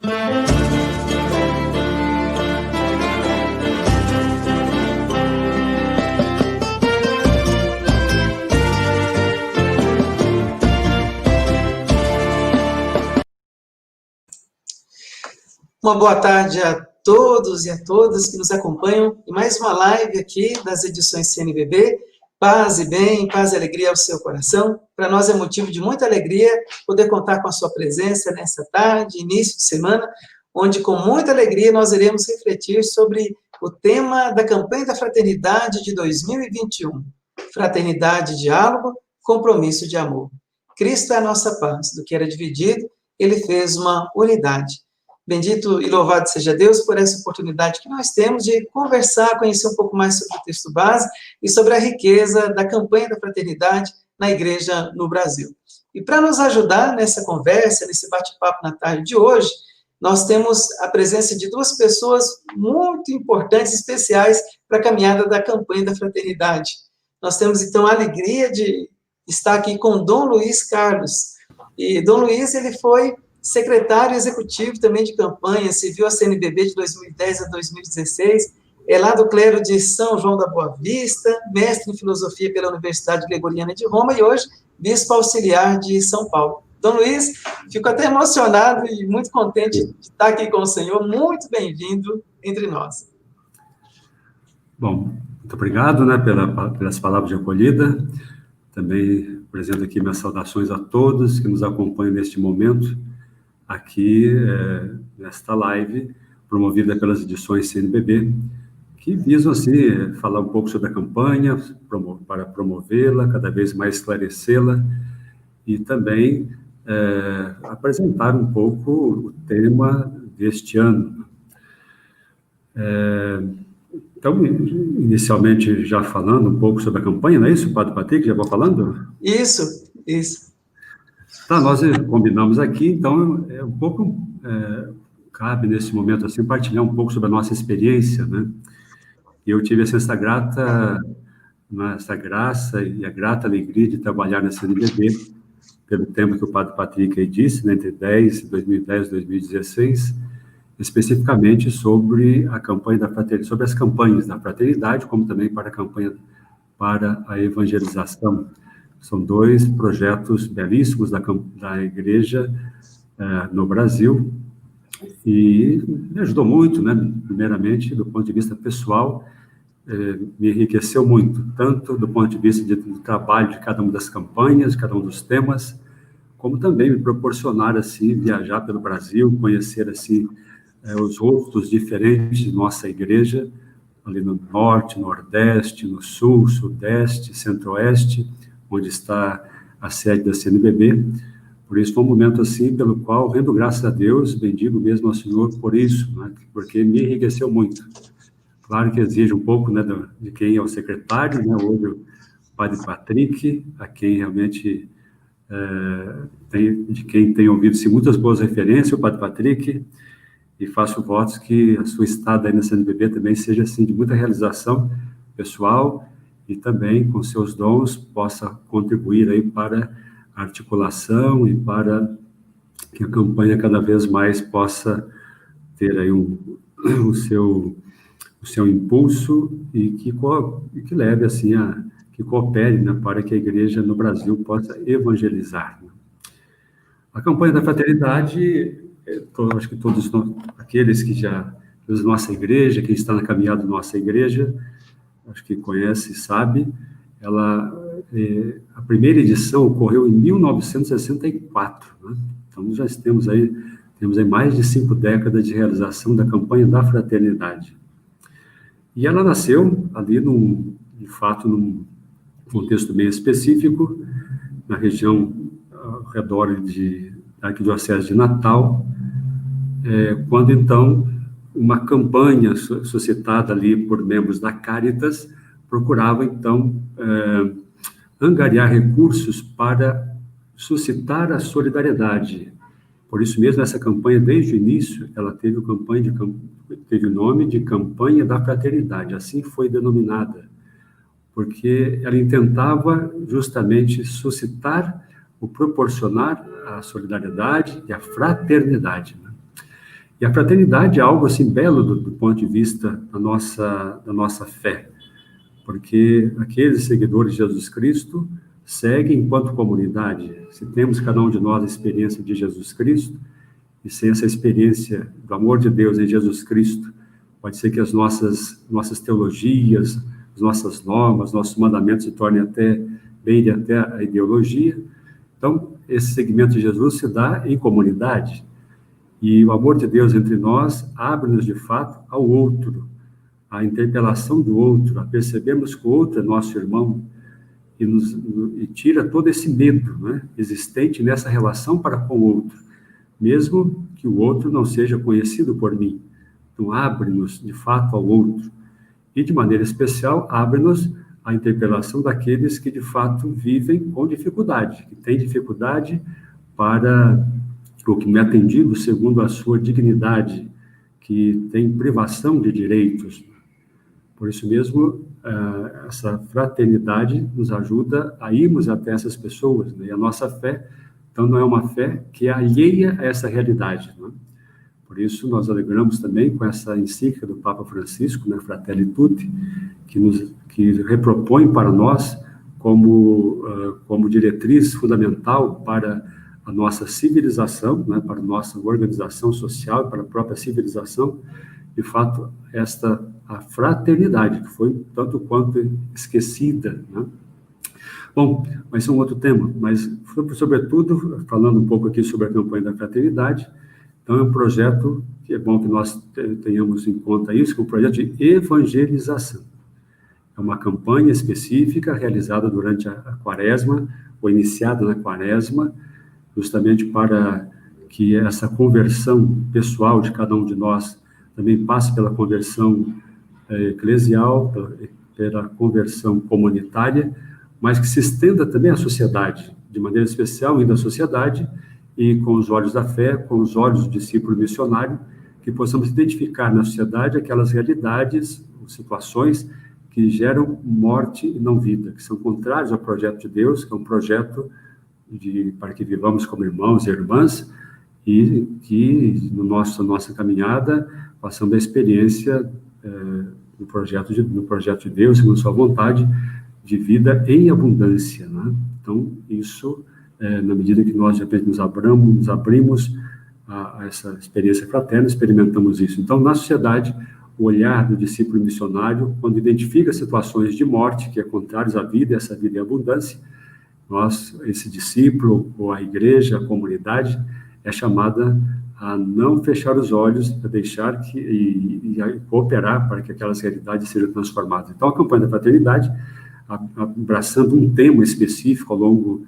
Uma boa tarde a todos e a todas que nos acompanham em mais uma live aqui das edições CNBB. Paz e bem, paz e alegria ao seu coração. Para nós é motivo de muita alegria poder contar com a sua presença nessa tarde, início de semana, onde com muita alegria nós iremos refletir sobre o tema da campanha da Fraternidade de 2021. Fraternidade, diálogo, compromisso de amor. Cristo é a nossa paz. Do que era dividido, ele fez uma unidade. Bendito e louvado seja Deus por essa oportunidade que nós temos de conversar, conhecer um pouco mais sobre o texto base e sobre a riqueza da campanha da fraternidade na igreja no Brasil. E para nos ajudar nessa conversa, nesse bate-papo na tarde de hoje, nós temos a presença de duas pessoas muito importantes, especiais para a caminhada da campanha da fraternidade. Nós temos, então, a alegria de estar aqui com Dom Luiz Carlos. E Dom Luiz, ele foi secretário executivo também de campanha, serviu a CNBB de 2010 a 2016, é lá do clero de São João da Boa Vista, mestre em filosofia pela Universidade Gregoriana de Roma e hoje bispo auxiliar de São Paulo. Dom Luiz, fico até emocionado e muito contente de estar aqui com o senhor, muito bem-vindo entre nós. Bom, muito obrigado, pelas palavras de acolhida, também apresento aqui minhas saudações a todos que nos acompanham neste momento, aqui nesta live, promovida pelas edições CNBB, que visam, assim, falar um pouco sobre a campanha, para promovê-la, cada vez mais esclarecê-la, e também apresentar um pouco o tema deste ano. Então, inicialmente, já falando um pouco sobre a campanha, não é isso, Padre Patrick? Já vou falando? Isso. Tá, nós combinamos aqui, então, cabe nesse momento, assim, partilhar um pouco sobre a nossa experiência, né? Eu tive essa graça e a grata alegria de trabalhar na CNBB, pelo tempo que o Padre Patrick aí disse, né, entre 2010 e 2016, especificamente sobre a campanha da fraternidade, sobre as campanhas da fraternidade, como também para a campanha para a evangelização. São dois projetos belíssimos da igreja no Brasil, e me ajudou muito, né, primeiramente, do ponto de vista pessoal, me enriqueceu muito, tanto do ponto de vista do trabalho de cada uma das campanhas, de cada um dos temas, como também me proporcionar, assim, viajar pelo Brasil, conhecer, assim, os rostos diferentes de nossa igreja, ali no norte, nordeste, no sul, sudeste, centro-oeste, onde está a sede da CNBB. Por isso, foi um momento, assim, pelo qual rendo graças a Deus, bendigo mesmo ao Senhor por isso, né, porque me enriqueceu muito. Claro que exige um pouco, né, de quem é o secretário, né, hoje o Padre Patrick, a quem realmente de quem tem ouvido-se muitas boas referências, o Padre Patrick, e faço votos que a sua estada aí na CNBB também seja, assim, de muita realização pessoal e também, com seus dons, possa contribuir aí para a articulação e para que a campanha cada vez mais possa ter aí o seu impulso e que leve, assim, que coopere, né, para que a igreja no Brasil possa evangelizar, né? A campanha da fraternidade, acho que todos aqueles que já da nossa igreja, quem está na caminhada da nossa igreja, acho que conhece e sabe, a primeira edição ocorreu em 1964, né? Então, nós já temos aí mais de 5 décadas de realização da campanha da fraternidade. E ela nasceu ali, de fato, num contexto bem específico, na região ao redor da Arquidiocese de Natal, quando, então, uma campanha suscitada ali por membros da Caritas procurava, então, angariar recursos para suscitar a solidariedade. Por isso mesmo, essa campanha, desde o início, ela teve o nome de Campanha da Fraternidade, assim foi denominada, porque ela intentava justamente suscitar ou proporcionar a solidariedade e a fraternidade, né? E a fraternidade é algo assim belo do ponto de vista da nossa fé, porque aqueles seguidores de Jesus Cristo seguem enquanto comunidade. Se temos cada um de nós a experiência de Jesus Cristo, e sem essa experiência do amor de Deus em Jesus Cristo, pode ser que as nossas teologias, as nossas normas, nossos mandamentos se tornem até a ideologia. Então, esse segmento de Jesus se dá em comunidade. E o amor de Deus entre nós abre-nos, de fato, ao outro, à interpelação do outro, a percebermos que o outro é nosso irmão, e tira todo esse medo, né, existente nessa relação para com o outro, mesmo que o outro não seja conhecido por mim. Então, abre-nos, de fato, ao outro. E, de maneira especial, abre-nos à interpelação daqueles que, de fato, vivem com dificuldade, que têm dificuldade para o que me é atendido segundo a sua dignidade, que tem privação de direitos. Por isso mesmo, essa fraternidade nos ajuda a irmos até essas pessoas, né? E a nossa fé, então, não é uma fé que é alheia a essa realidade, né? Por isso, nós alegramos também com essa encíclica do Papa Francisco, né, Fratelli Tutti, que repropõe para nós como diretriz fundamental para a nossa civilização, né, para a nossa organização social, para a própria civilização, de fato, a fraternidade, que foi tanto quanto esquecida, né? Bom, mas é um outro tema, mas, sobretudo, falando um pouco aqui sobre a campanha da fraternidade, então é um projeto que é bom que nós tenhamos em conta isso, que é um projeto de evangelização. É uma campanha específica realizada durante a quaresma, ou iniciada na quaresma, justamente para que essa conversão pessoal de cada um de nós também passe pela conversão eclesial, pela conversão comunitária, mas que se estenda também à sociedade, de maneira especial ainda à sociedade, e com os olhos da fé, com os olhos do discípulo missionário, que possamos identificar na sociedade aquelas realidades, situações que geram morte e não vida, que são contrários ao projeto de Deus, que é um projeto para que vivamos como irmãos e irmãs, e que na nossa caminhada passamos a experiência do projeto de Deus, segundo sua vontade, de vida em abundância, né? Então, isso, na medida que nós, de repente, nos abrimos a essa experiência fraterna, experimentamos isso. Então, na sociedade, o olhar do discípulo missionário, quando identifica situações de morte, que é contrários à vida, essa vida em abundância, esse discípulo, ou a igreja, a comunidade, é chamada a não fechar os olhos, a deixar e a cooperar para que aquelas realidades sejam transformadas. Então, a campanha da fraternidade, abraçando um tema específico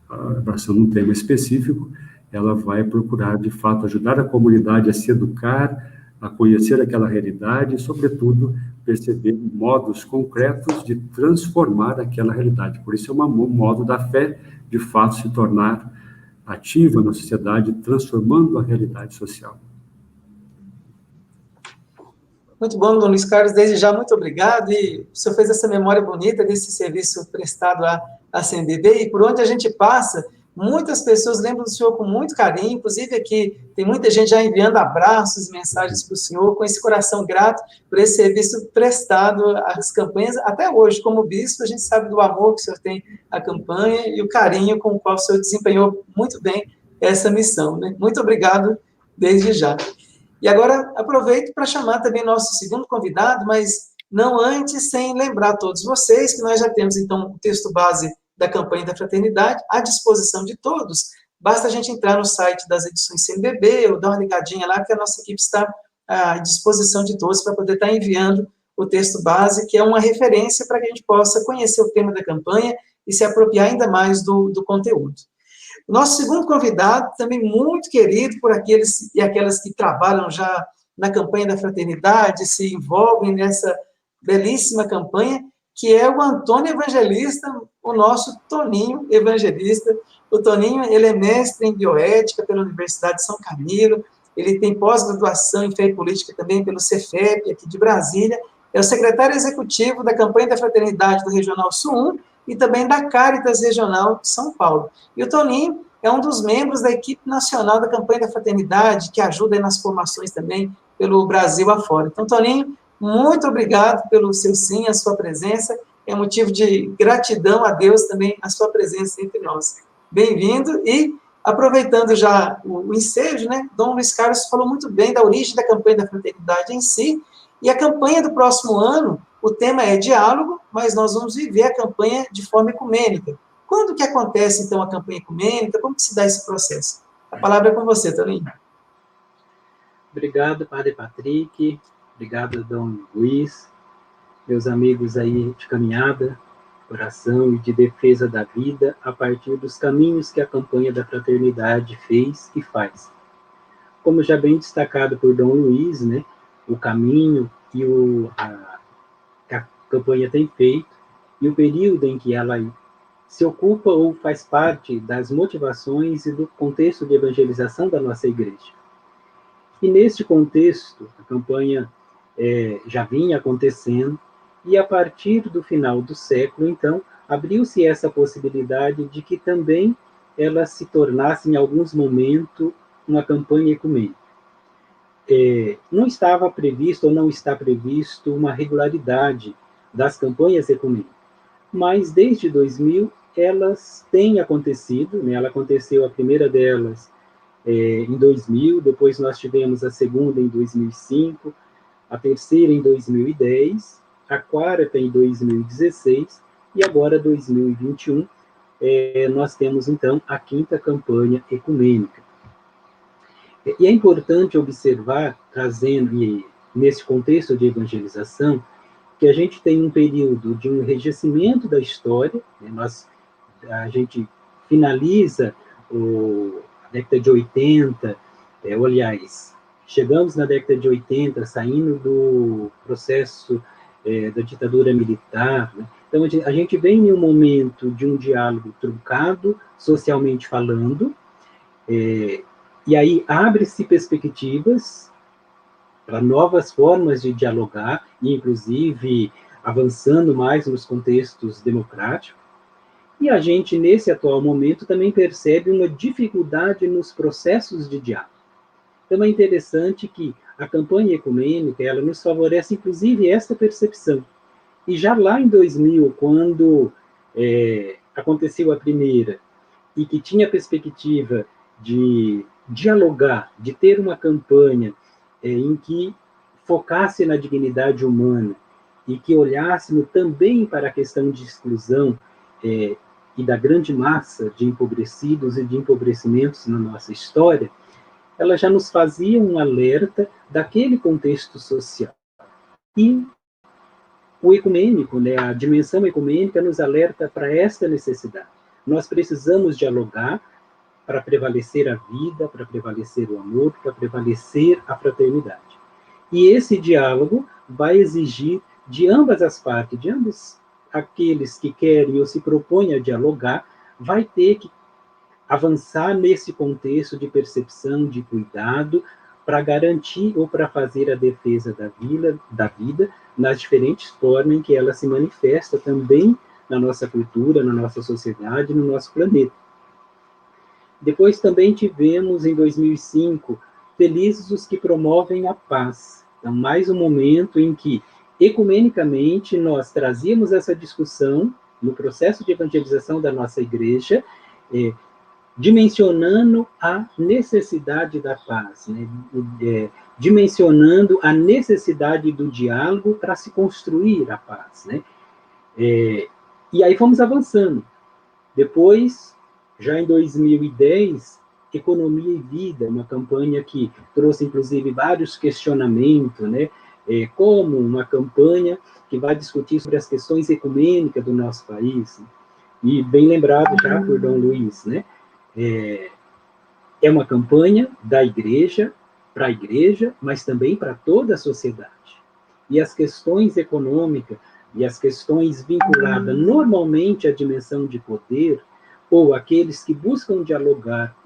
abraçando um tema específico, ela vai procurar, de fato, ajudar a comunidade a se educar, a conhecer aquela realidade e, sobretudo, perceber modos concretos de transformar aquela realidade. Por isso é um modo da fé, de fato, se tornar ativa na sociedade, transformando a realidade social. Muito bom, Dom Luiz Carlos, desde já muito obrigado, e o senhor fez essa memória bonita desse serviço prestado à CNBB, e por onde a gente passa, muitas pessoas lembram do senhor com muito carinho, inclusive aqui tem muita gente já enviando abraços e mensagens para o senhor, com esse coração grato por esse serviço prestado às campanhas, até hoje, como bispo, a gente sabe do amor que o senhor tem à campanha e o carinho com o qual o senhor desempenhou muito bem essa missão, né? Muito obrigado desde já. E agora aproveito para chamar também nosso segundo convidado, mas não antes, sem lembrar a todos vocês que nós já temos, então, o texto base da campanha da fraternidade à disposição de todos. Basta a gente entrar no site das edições CNBB ou dar uma ligadinha lá, que a nossa equipe está à disposição de todos para poder estar enviando o texto base, que é uma referência para que a gente possa conhecer o tema da campanha e se apropriar ainda mais do conteúdo. O nosso segundo convidado, também muito querido por aqueles e aquelas que trabalham já na campanha da fraternidade, se envolvem nessa belíssima campanha, que é o Antônio Evangelista, o nosso Toninho Evangelista. O Toninho, ele é mestre em bioética pela Universidade de São Camilo, ele tem pós-graduação em fé e política também pelo Cefep, aqui de Brasília, é o secretário executivo da campanha da fraternidade do Regional Sul 1 e também da Cáritas Regional de São Paulo. E o Toninho é um dos membros da equipe nacional da campanha da fraternidade, que ajuda aí nas formações também pelo Brasil afora. Então, Toninho, muito obrigado pelo seu sim, a sua presença. É motivo de gratidão a Deus também a sua presença entre nós. Bem-vindo e, aproveitando já o ensejo, né, Dom Luiz Carlos falou muito bem da origem da campanha da fraternidade em si, e a campanha do próximo ano, o tema é diálogo, mas nós vamos viver a campanha de forma ecumênica. Quando que acontece, então, a campanha ecumênica? Como que se dá esse processo? A palavra é com você, Toninho. Obrigado, Padre Patrick. Obrigado, Dom Luiz. Meus amigos aí de caminhada, oração e de defesa da vida a partir dos caminhos que a campanha da fraternidade fez e faz. Como já bem destacado por Dom Luiz, né, o caminho que a campanha tem feito e o período em que ela se ocupa ou faz parte das motivações e do contexto de evangelização da nossa igreja. E neste contexto, a campanha já vinha acontecendo, e a partir do final do século, então, abriu-se essa possibilidade de que também ela se tornasse, em alguns momentos, uma campanha ecumênica. Não estava previsto, ou não está previsto, uma regularidade das campanhas ecumênicas, mas desde 2000 elas têm acontecido, né? Ela aconteceu a primeira delas em 2000, depois nós tivemos a segunda em 2005, a terceira em 2010, a quarta em 2016, e agora 2021, nós temos então a quinta campanha ecumênica. E é importante observar, trazendo nesse contexto de evangelização, que a gente tem um período de um enrijecimento da história, né? A gente finaliza a década de 80, aliás, chegamos na década de 80, saindo do processo da ditadura militar, né? Então, a gente vem em um momento de um diálogo truncado, socialmente falando, e aí abre-se perspectivas para novas formas de dialogar, inclusive avançando mais nos contextos democráticos. E a gente, nesse atual momento, também percebe uma dificuldade nos processos de diálogo. Então, é interessante que a campanha ecumênica, ela nos favorece, inclusive, esta percepção. E já lá em 2000, quando aconteceu a primeira, e que tinha a perspectiva de dialogar, de ter uma campanha em que focasse na dignidade humana e que olhássemos também para a questão de exclusão e da grande massa de empobrecidos e de empobrecimentos na nossa história, ela já nos fazia um alerta daquele contexto social. E o ecumênico, né, a dimensão ecumênica nos alerta para esta necessidade. Nós precisamos dialogar para prevalecer a vida, para prevalecer o amor, para prevalecer a fraternidade. E esse diálogo vai exigir de ambas as partes, de ambos aqueles que querem ou se propõem a dialogar, vai ter que avançar nesse contexto de percepção, de cuidado, para garantir ou para fazer a defesa da vida nas diferentes formas em que ela se manifesta também na nossa cultura, na nossa sociedade, no nosso planeta. Depois também tivemos, em 2005, Felizes os que promovem a paz. Então, mais um momento em que, ecumenicamente, nós trazíamos essa discussão no processo de evangelização da nossa igreja, dimensionando a necessidade da paz, né? Dimensionando a necessidade do diálogo para se construir a paz, né? E aí fomos avançando. Depois, já em 2010, Economia e Vida, uma campanha que trouxe, inclusive, vários questionamentos, né? Como uma campanha que vai discutir sobre as questões ecumênicas do nosso país. E bem lembrado já por Dom Luiz, né? É uma campanha da igreja, para a igreja, mas também para toda a sociedade. E as questões econômicas e as questões vinculadas normalmente à dimensão de poder, ou aqueles que buscam dialogar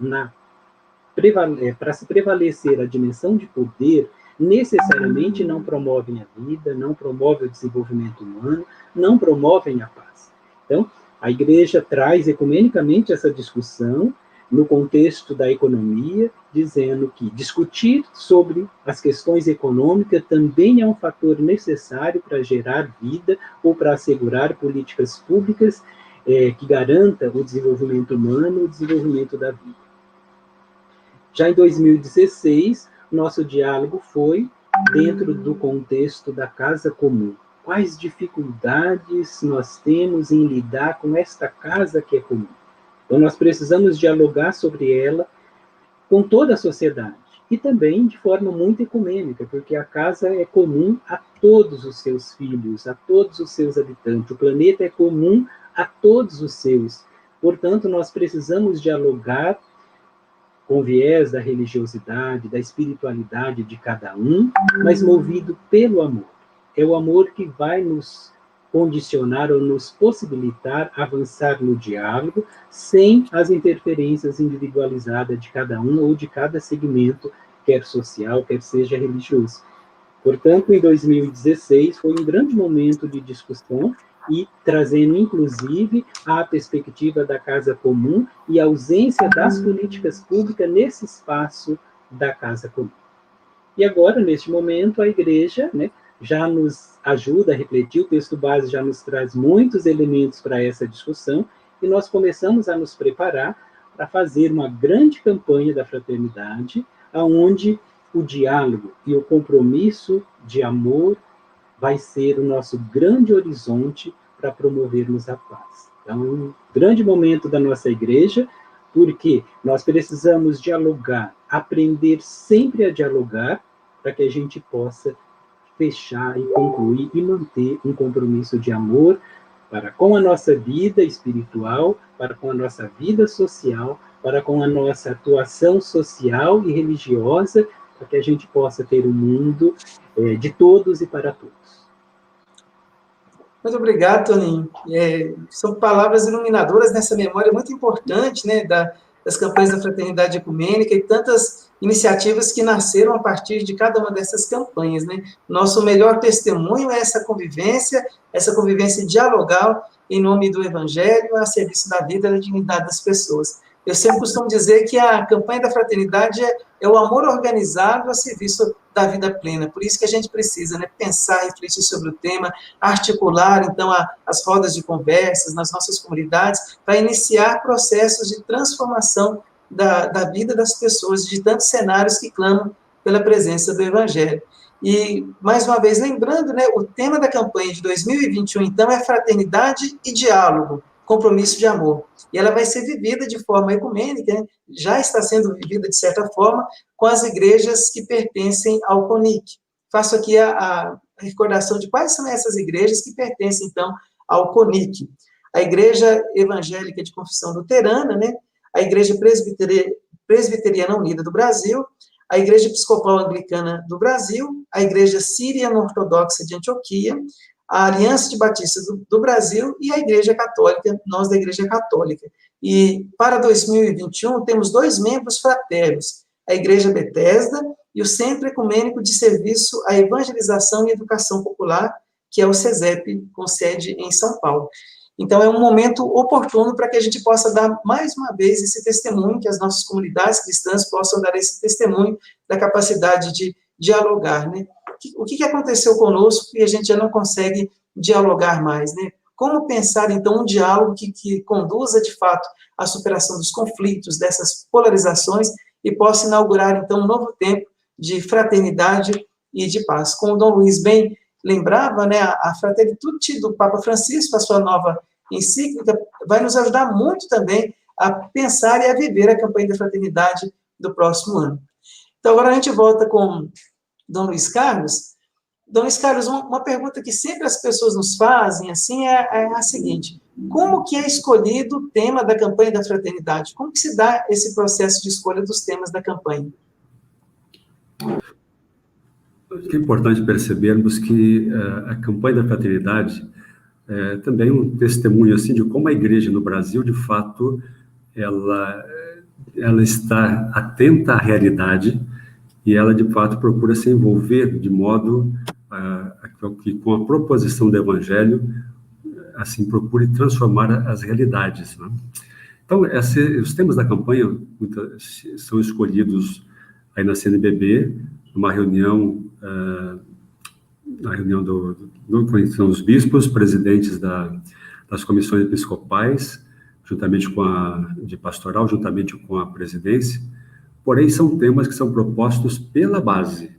para se prevalecer a dimensão de poder, necessariamente não promovem a vida, não promovem o desenvolvimento humano, não promovem a paz. Então, a igreja traz ecumenicamente essa discussão, no contexto da economia, dizendo que discutir sobre as questões econômicas também é um fator necessário para gerar vida ou para assegurar políticas públicas que garanta o desenvolvimento humano, o desenvolvimento da vida. Já em 2016, nosso diálogo foi dentro do contexto da casa comum. Quais dificuldades nós temos em lidar com esta casa que é comum? Então, nós precisamos dialogar sobre ela com toda a sociedade, e também de forma muito ecumênica, porque a casa é comum a todos os seus filhos, a todos os seus habitantes, o planeta é comum a todos os seus. Portanto, nós precisamos dialogar com viés da religiosidade, da espiritualidade de cada um, mas movido pelo amor. É o amor que vai nos condicionar ou nos possibilitar avançar no diálogo sem as interferências individualizadas de cada um ou de cada segmento, quer social, quer seja religioso. Portanto, em 2016 foi um grande momento de discussão e trazendo, inclusive, a perspectiva da casa comum e a ausência das políticas públicas nesse espaço da casa comum. E agora, neste momento, a igreja, né, já nos ajuda a refletir, o texto base já nos traz muitos elementos para essa discussão, e nós começamos a nos preparar para fazer uma grande campanha da fraternidade, onde o diálogo e o compromisso de amor vai ser o nosso grande horizonte para promovermos a paz. Então, um grande momento da nossa igreja, porque nós precisamos dialogar, aprender sempre a dialogar, para que a gente possa fechar e concluir e manter um compromisso de amor para com a nossa vida espiritual, para com a nossa vida social, para com a nossa atuação social e religiosa, para que a gente possa ter um mundo de todos e para todos. Muito obrigado, Toninho. São palavras iluminadoras nessa memória muito importante, né, das campanhas da Fraternidade Ecumênica e tantas iniciativas que nasceram a partir de cada uma dessas campanhas, né? Nosso melhor testemunho é essa convivência dialogal em nome do Evangelho, a serviço da vida e da dignidade das pessoas. Eu sempre costumo dizer que a campanha da fraternidade é o amor organizado a serviço da vida plena. Por isso que a gente precisa, né, pensar, refletir sobre o tema, articular, então, as rodas de conversas nas nossas comunidades, para iniciar processos de transformação da vida das pessoas, de tantos cenários que clamam pela presença do Evangelho. E, mais uma vez, lembrando, né, o tema da campanha de 2021, então, é fraternidade e diálogo, compromisso de amor. E ela vai ser vivida de forma ecumênica, né? Já está sendo vivida, de certa forma, com as igrejas que pertencem ao CONIC. Faço aqui a recordação de quais são essas igrejas que pertencem, então, ao CONIC. A Igreja Evangélica de Confissão Luterana, né? A Igreja Presbiteriana Unida do Brasil, a Igreja Episcopal Anglicana do Brasil, a Igreja Síriano-Ortodoxa de Antioquia, a Aliança de Batistas do Brasil e a Igreja Católica, nós da Igreja Católica. E para 2021 temos 2 membros fraternos, a Igreja Betesda e o Centro Ecumênico de Serviço à Evangelização e Educação Popular, que é o CESEP, com sede em São Paulo. Então, é um momento oportuno para que a gente possa dar, mais uma vez, esse testemunho, que as nossas comunidades cristãs possam dar esse testemunho da capacidade de dialogar, né? O que aconteceu conosco e a gente já não consegue dialogar mais, né? Como pensar, então, um diálogo que conduza, de fato, à superação dos conflitos, dessas polarizações, e possa inaugurar, então, um novo tempo de fraternidade e de paz. Como o Dom Luiz bem lembrava, né, a Fraternitude do Papa Francisco, a sua nova encíclica, vai nos ajudar muito também a pensar e a viver a campanha da fraternidade do próximo ano. Então, agora a gente volta com Dom Luiz Carlos. Dom Luiz Carlos, uma pergunta que sempre as pessoas nos fazem, assim, é a seguinte: como que é escolhido o tema da campanha da fraternidade? Como que se dá esse processo de escolha dos temas da campanha? Acho que é importante percebermos que a campanha da fraternidade é também um testemunho, assim, de como a igreja no Brasil, de fato, ela está atenta à realidade e ela, de fato, procura se envolver de modo que, com a proposição do Evangelho, assim, procure transformar as realidades, né? Então, os temas da campanha são escolhidos aí na CNBB, numa reunião, são os bispos, presidentes das comissões episcopais, juntamente de pastoral, juntamente com a presidência, porém são temas que são propostos pela base.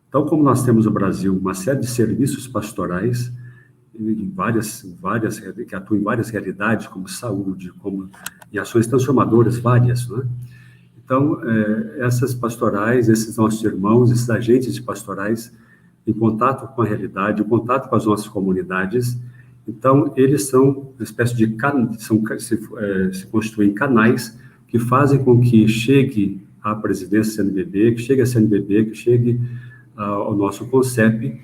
Então, como nós temos no Brasil uma série de serviços pastorais, que atuam em várias realidades, como saúde, como em ações transformadoras várias, né? Então, essas pastorais, esses nossos irmãos, esses agentes de pastorais, em contato com a realidade, em contato com as nossas comunidades, então, eles são uma espécie de se constituem canais que fazem com que chegue à presidência CNBB, que chegue à CNBB, que chegue ao nosso CONCEP,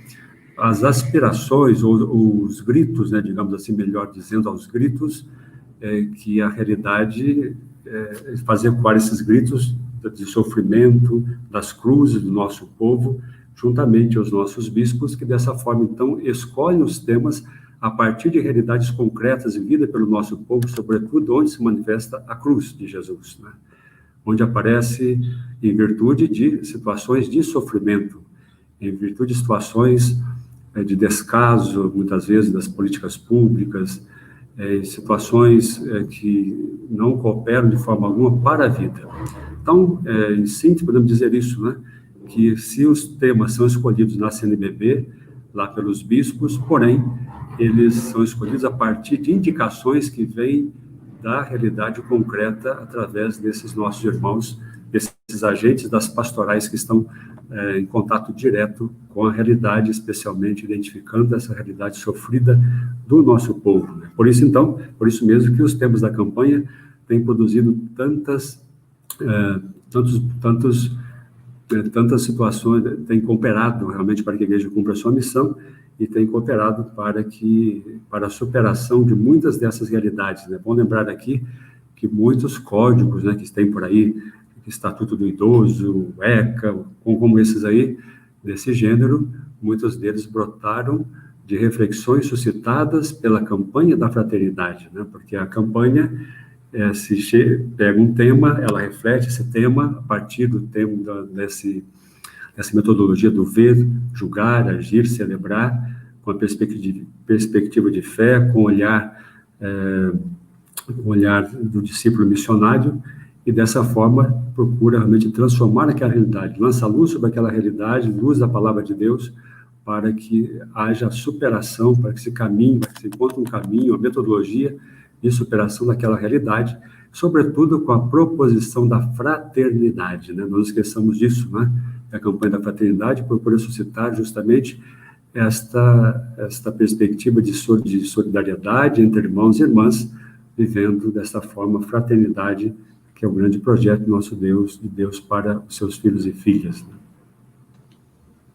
as aspirações, ou os gritos, né, digamos assim, melhor dizendo, aos gritos, que a realidade fazer ecoar esses gritos de sofrimento, das cruzes do nosso povo, juntamente aos nossos bispos, que dessa forma, então, escolhem os temas a partir de realidades concretas vividas pelo nosso povo, sobretudo onde se manifesta a cruz de Jesus, né? Onde aparece em virtude de situações de sofrimento, em virtude de situações de descaso, muitas vezes, das políticas públicas, situações que não cooperam de forma alguma para a vida. Então, em síntese, podemos dizer isso, né? Que se os temas são escolhidos na CNBB, lá pelos bispos, porém, eles são escolhidos a partir de indicações que vêm da realidade concreta através desses nossos irmãos, desses agentes das pastorais que estão em contato direto com a realidade, especialmente identificando essa realidade sofrida do nosso povo, né? Por isso mesmo que os temas da campanha têm produzido tantas situações, têm cooperado realmente para que a igreja cumpra a sua missão e tem cooperado para a superação de muitas dessas realidades, né? Bom lembrar aqui que muitos códigos, né, que tem por aí, Estatuto do Idoso, ECA, como esses aí, desse gênero, muitos deles brotaram de reflexões suscitadas pela campanha da fraternidade, né? Porque a campanha pega um tema, ela reflete esse tema a partir do tema dessa metodologia do ver, julgar, agir, celebrar, com a perspectiva de fé, com o olhar do discípulo missionário, e dessa forma procura realmente transformar aquela realidade, lança luz sobre aquela realidade, luz da palavra de Deus, para que haja superação, para que se encontre um caminho, uma metodologia de superação daquela realidade, sobretudo com a proposição da fraternidade, né? Não esqueçamos disso, né? A campanha da fraternidade procura suscitar justamente esta perspectiva de solidariedade entre irmãos e irmãs, vivendo dessa forma fraternidade, que é o grande projeto do nosso Deus, de Deus para os seus filhos e filhas, né?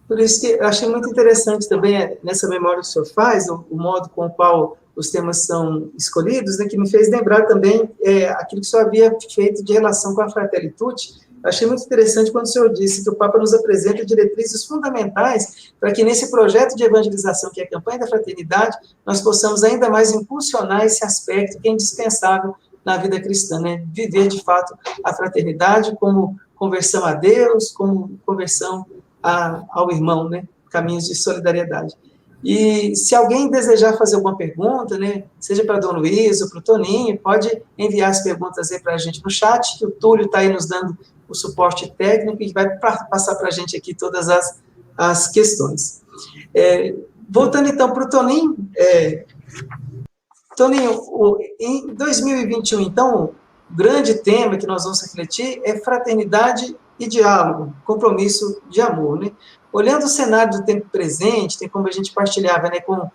Por isso que eu achei muito interessante também, nessa memória que o senhor faz, o modo com o qual os temas são escolhidos, né, que me fez lembrar também aquilo que o senhor havia feito de relação com a Fratelli Tutti. Eu achei muito interessante quando o senhor disse que o Papa nos apresenta diretrizes fundamentais para que nesse projeto de evangelização, que é a campanha da fraternidade, nós possamos ainda mais impulsionar esse aspecto que é indispensável na vida cristã, né? Viver, de fato, a fraternidade como conversão a Deus, como conversão ao irmão, né? Caminhos de solidariedade. E se alguém desejar fazer alguma pergunta, né, seja para Dom Luiz ou para o Toninho, pode enviar as perguntas aí para a gente no chat, que o Túlio está aí nos dando o suporte técnico e vai passar para a gente aqui todas as questões. Voltando então para o Toninho, Toninho, em 2021, então, o grande tema que nós vamos refletir é fraternidade e diálogo, compromisso de amor, né? Olhando o cenário do tempo presente, tem como a gente partilhava, né, com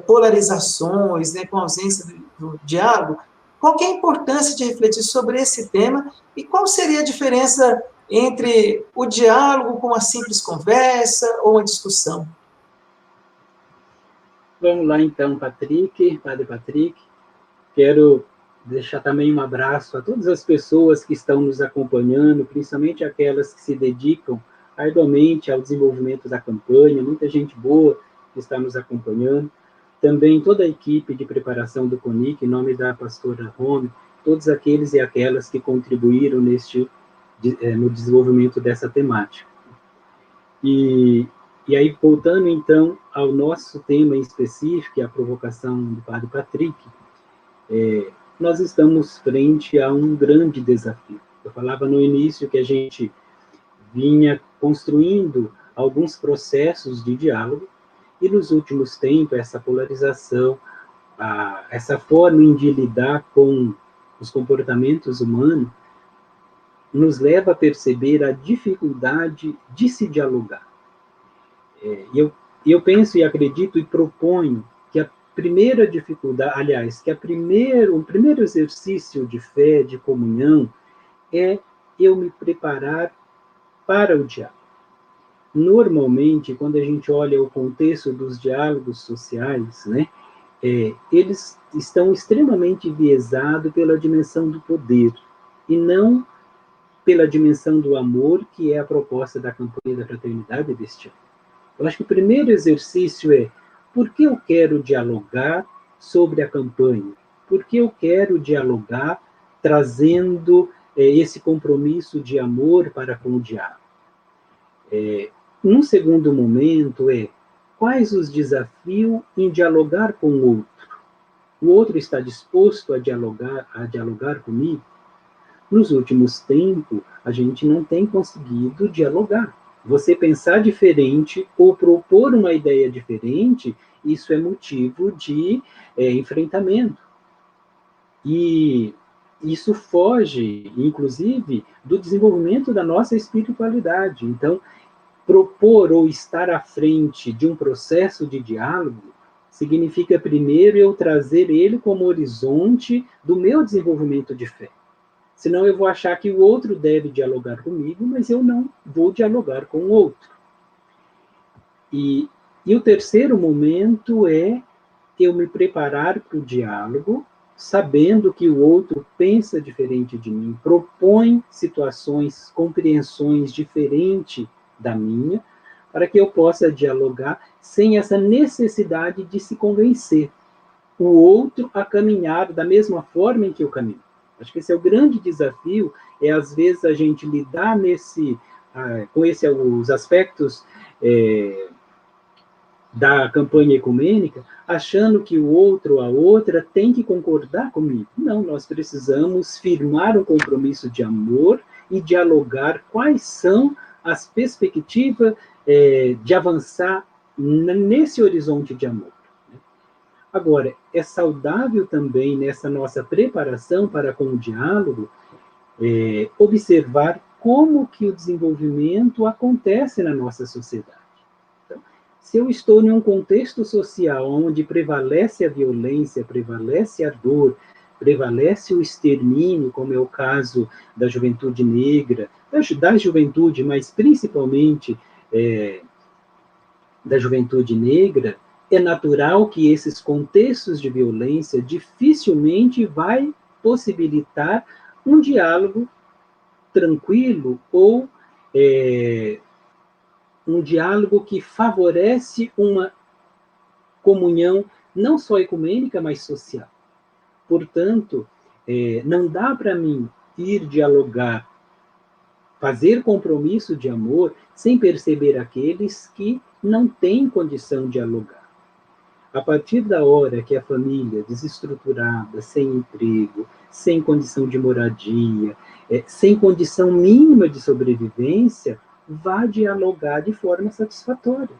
polarizações, né, com ausência do diálogo, qual que é a importância de refletir sobre esse tema e qual seria a diferença entre o diálogo com uma simples conversa ou uma discussão? Vamos lá, então, Padre Patrick. Quero deixar também um abraço a todas as pessoas que estão nos acompanhando, principalmente aquelas que se dedicam arduamente ao desenvolvimento da campanha, muita gente boa que está nos acompanhando. Também toda a equipe de preparação do CONIC, em nome da pastora Rome, todos aqueles e aquelas que contribuíram no desenvolvimento dessa temática. E aí, voltando então ao nosso tema em específico, que é a provocação do Padre Patrick, nós estamos frente a um grande desafio. Eu falava no início que a gente vinha construindo alguns processos de diálogo, e nos últimos tempos, essa polarização, essa forma de lidar com os comportamentos humanos, nos leva a perceber a dificuldade de se dialogar. E eu penso e acredito e proponho que a primeira dificuldade, aliás, que o primeiro exercício de fé, de comunhão, é eu me preparar para o diálogo. Normalmente, quando a gente olha o contexto dos diálogos sociais, né, eles estão extremamente enviesados pela dimensão do poder, e não pela dimensão do amor, que é a proposta da campanha da fraternidade deste ano. Eu acho que o primeiro exercício é: por que eu quero dialogar sobre a campanha? Por que eu quero dialogar trazendo esse compromisso de amor para com o diálogo? Um segundo momento quais os desafios em dialogar com o outro? O outro está disposto a dialogar comigo? Nos últimos tempos, a gente não tem conseguido dialogar. Você pensar diferente ou propor uma ideia diferente, isso é motivo de enfrentamento. E isso foge, inclusive, do desenvolvimento da nossa espiritualidade. Então, propor ou estar à frente de um processo de diálogo significa, primeiro, eu trazer ele como horizonte do meu desenvolvimento de fé. Senão eu vou achar que o outro deve dialogar comigo, mas eu não vou dialogar com o outro. E o terceiro momento é eu me preparar para o diálogo, sabendo que o outro pensa diferente de mim, propõe situações, compreensões diferentes da minha, para que eu possa dialogar sem essa necessidade de se convencer o outro a caminhar da mesma forma em que eu caminho. Acho que esse é o grande desafio, às vezes a gente lidar com os aspectos da campanha ecumênica, achando que o outro ou a outra tem que concordar comigo. Não, nós precisamos firmar um compromisso de amor e dialogar quais são as perspectivas de avançar nesse horizonte de amor. Agora, é saudável também, nessa nossa preparação para com o diálogo, observar como que o desenvolvimento acontece na nossa sociedade. Então, se eu estou em um contexto social onde prevalece a violência, prevalece a dor, prevalece o extermínio, como é o caso da juventude negra, da juventude, mas principalmente da juventude negra, é natural que esses contextos de violência dificilmente vai possibilitar um diálogo tranquilo ou um diálogo que favorece uma comunhão não só ecumênica, mas social. Portanto, não dá para mim ir dialogar, fazer compromisso de amor, sem perceber aqueles que não têm condição de dialogar. A partir da hora que a família desestruturada, sem emprego, sem condição de moradia, sem condição mínima de sobrevivência, vai dialogar de forma satisfatória.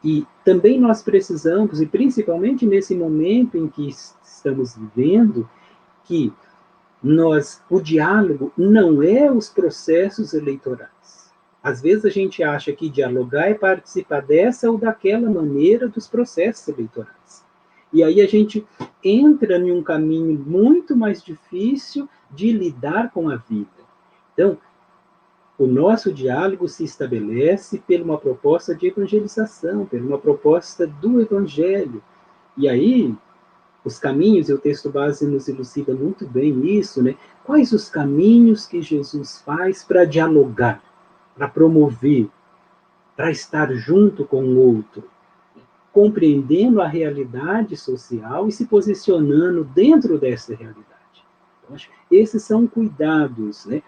E também nós precisamos, e principalmente nesse momento em que estamos vivendo, que o diálogo não é os processos eleitorais. Às vezes a gente acha que dialogar é participar dessa ou daquela maneira dos processos eleitorais. E aí a gente entra em um caminho muito mais difícil de lidar com a vida. Então, o nosso diálogo se estabelece por uma proposta de evangelização, por uma proposta do evangelho. E aí, os caminhos, e o texto base nos elucida muito bem isso, né? Quais os caminhos que Jesus faz para dialogar, para promover, para estar junto com o outro, compreendendo a realidade social e se posicionando dentro dessa realidade. Então, esses são cuidados, né,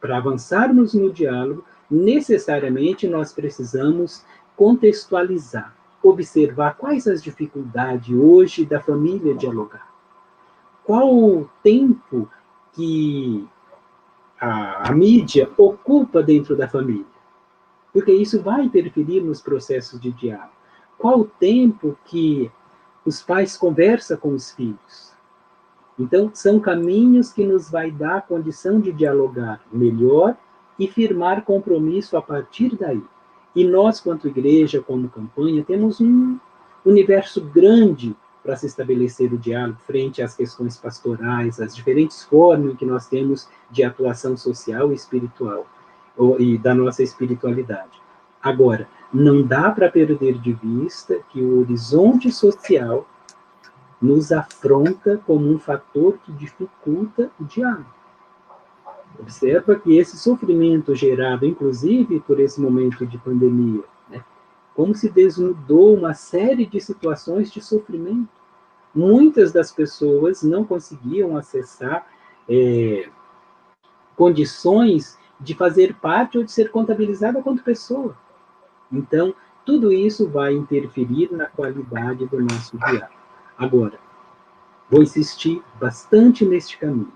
para avançarmos no diálogo, necessariamente nós precisamos contextualizar, observar quais as dificuldades hoje da família dialogar. Qual o tempo que a mídia ocupa dentro da família? Porque isso vai interferir nos processos de diálogo. Qual o tempo que os pais conversam com os filhos? Então, são caminhos que nos vai dar a condição de dialogar melhor e firmar compromisso a partir daí. E nós, quanto igreja, como campanha, temos um universo grande para se estabelecer o diálogo frente às questões pastorais, às diferentes formas que nós temos de atuação social e espiritual, e da nossa espiritualidade. Agora, não dá para perder de vista que o horizonte social nos afronta como um fator que dificulta o diálogo. Observa que esse sofrimento gerado, inclusive, por esse momento de pandemia, né, como se desnudou uma série de situações de sofrimento. Muitas das pessoas não conseguiam acessar condições de fazer parte ou de ser contabilizada quanto pessoa. Então, tudo isso vai interferir na qualidade do nosso diálogo. Agora, vou insistir bastante neste caminho.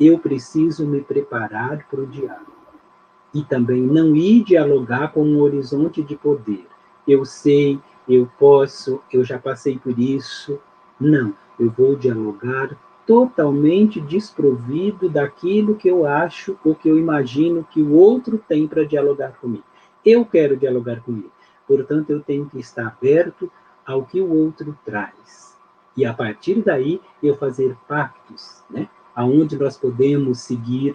Eu preciso me preparar para o diálogo. E também não ir dialogar com um horizonte de poder. Eu sei, eu posso, eu já passei por isso. Não, eu vou dialogar totalmente desprovido daquilo que eu acho ou que eu imagino que o outro tem para dialogar comigo. Eu quero dialogar com ele. Portanto, eu tenho que estar aberto ao que o outro traz. E, a partir daí, eu fazer pactos, né? Onde nós podemos seguir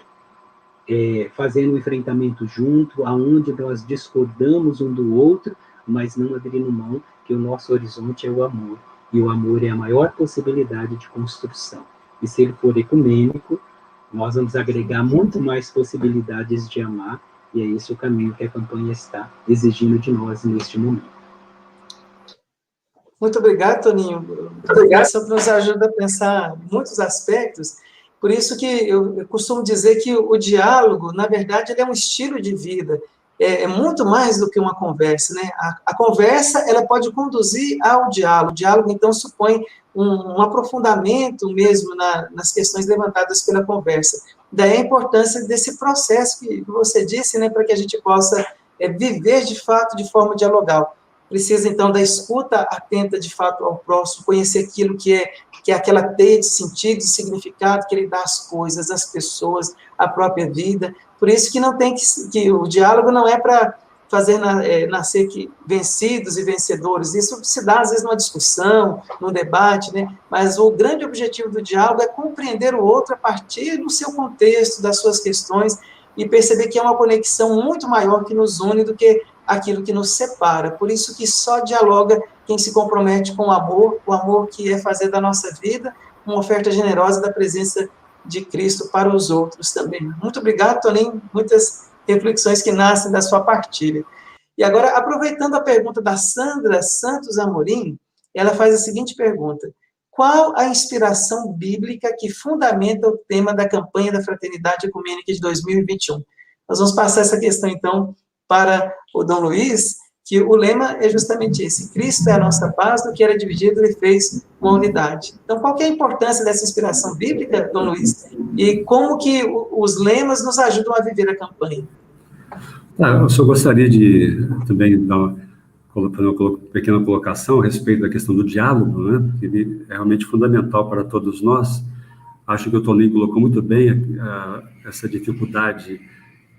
fazendo um enfrentamento junto, aonde nós discordamos um do outro, mas não abrindo mão que o nosso horizonte é o amor. E o amor é a maior possibilidade de construção. E se ele for ecumênico, nós vamos agregar muito mais possibilidades de amar, e é esse o caminho que a campanha está exigindo de nós neste momento. Muito obrigado, Toninho. A reflexão que nos ajuda a pensar muitos aspectos. Por isso que eu costumo dizer que o diálogo, na verdade, ele é um estilo de vida. É muito mais do que uma conversa, né? A conversa, ela pode conduzir ao diálogo. O diálogo, então, supõe um aprofundamento mesmo nas questões levantadas pela conversa. Daí a importância desse processo que você disse, né? Para que a gente possa viver, de fato, de forma dialogal. Precisa, então, da escuta atenta, de fato, ao próximo, conhecer aquilo que é aquela teia de sentido e significado que ele dá às coisas, às pessoas, à própria vida. Por isso que não tem que o diálogo não é para fazer nascer vencidos e vencedores. Isso se dá, às vezes, numa discussão, num debate, né? Mas o grande objetivo do diálogo é compreender o outro a partir do seu contexto, das suas questões, e perceber que é uma conexão muito maior que nos une do que aquilo que nos separa. Por isso que só dialoga quem se compromete com o amor que é fazer da nossa vida uma oferta generosa da presença de Cristo para os outros também. Muito obrigado, Toninho, muitas reflexões que nascem da sua partilha. E agora, aproveitando a pergunta da Sandra Santos Amorim, ela faz a seguinte pergunta: qual a inspiração bíblica que fundamenta o tema da campanha da Fraternidade Ecumênica de 2021? Nós vamos passar essa questão, então, para o Dom Luiz, que o lema é justamente esse: Cristo é a nossa paz, do que era dividido ele fez uma unidade. Então, qual que é a importância dessa inspiração bíblica, Dom Luiz? E como que os lemas nos ajudam a viver a campanha? Eu só gostaria de também dar uma pequena colocação a respeito da questão do diálogo, né? Ele é realmente fundamental para todos nós. Acho que o Toninho colocou muito bem essa dificuldade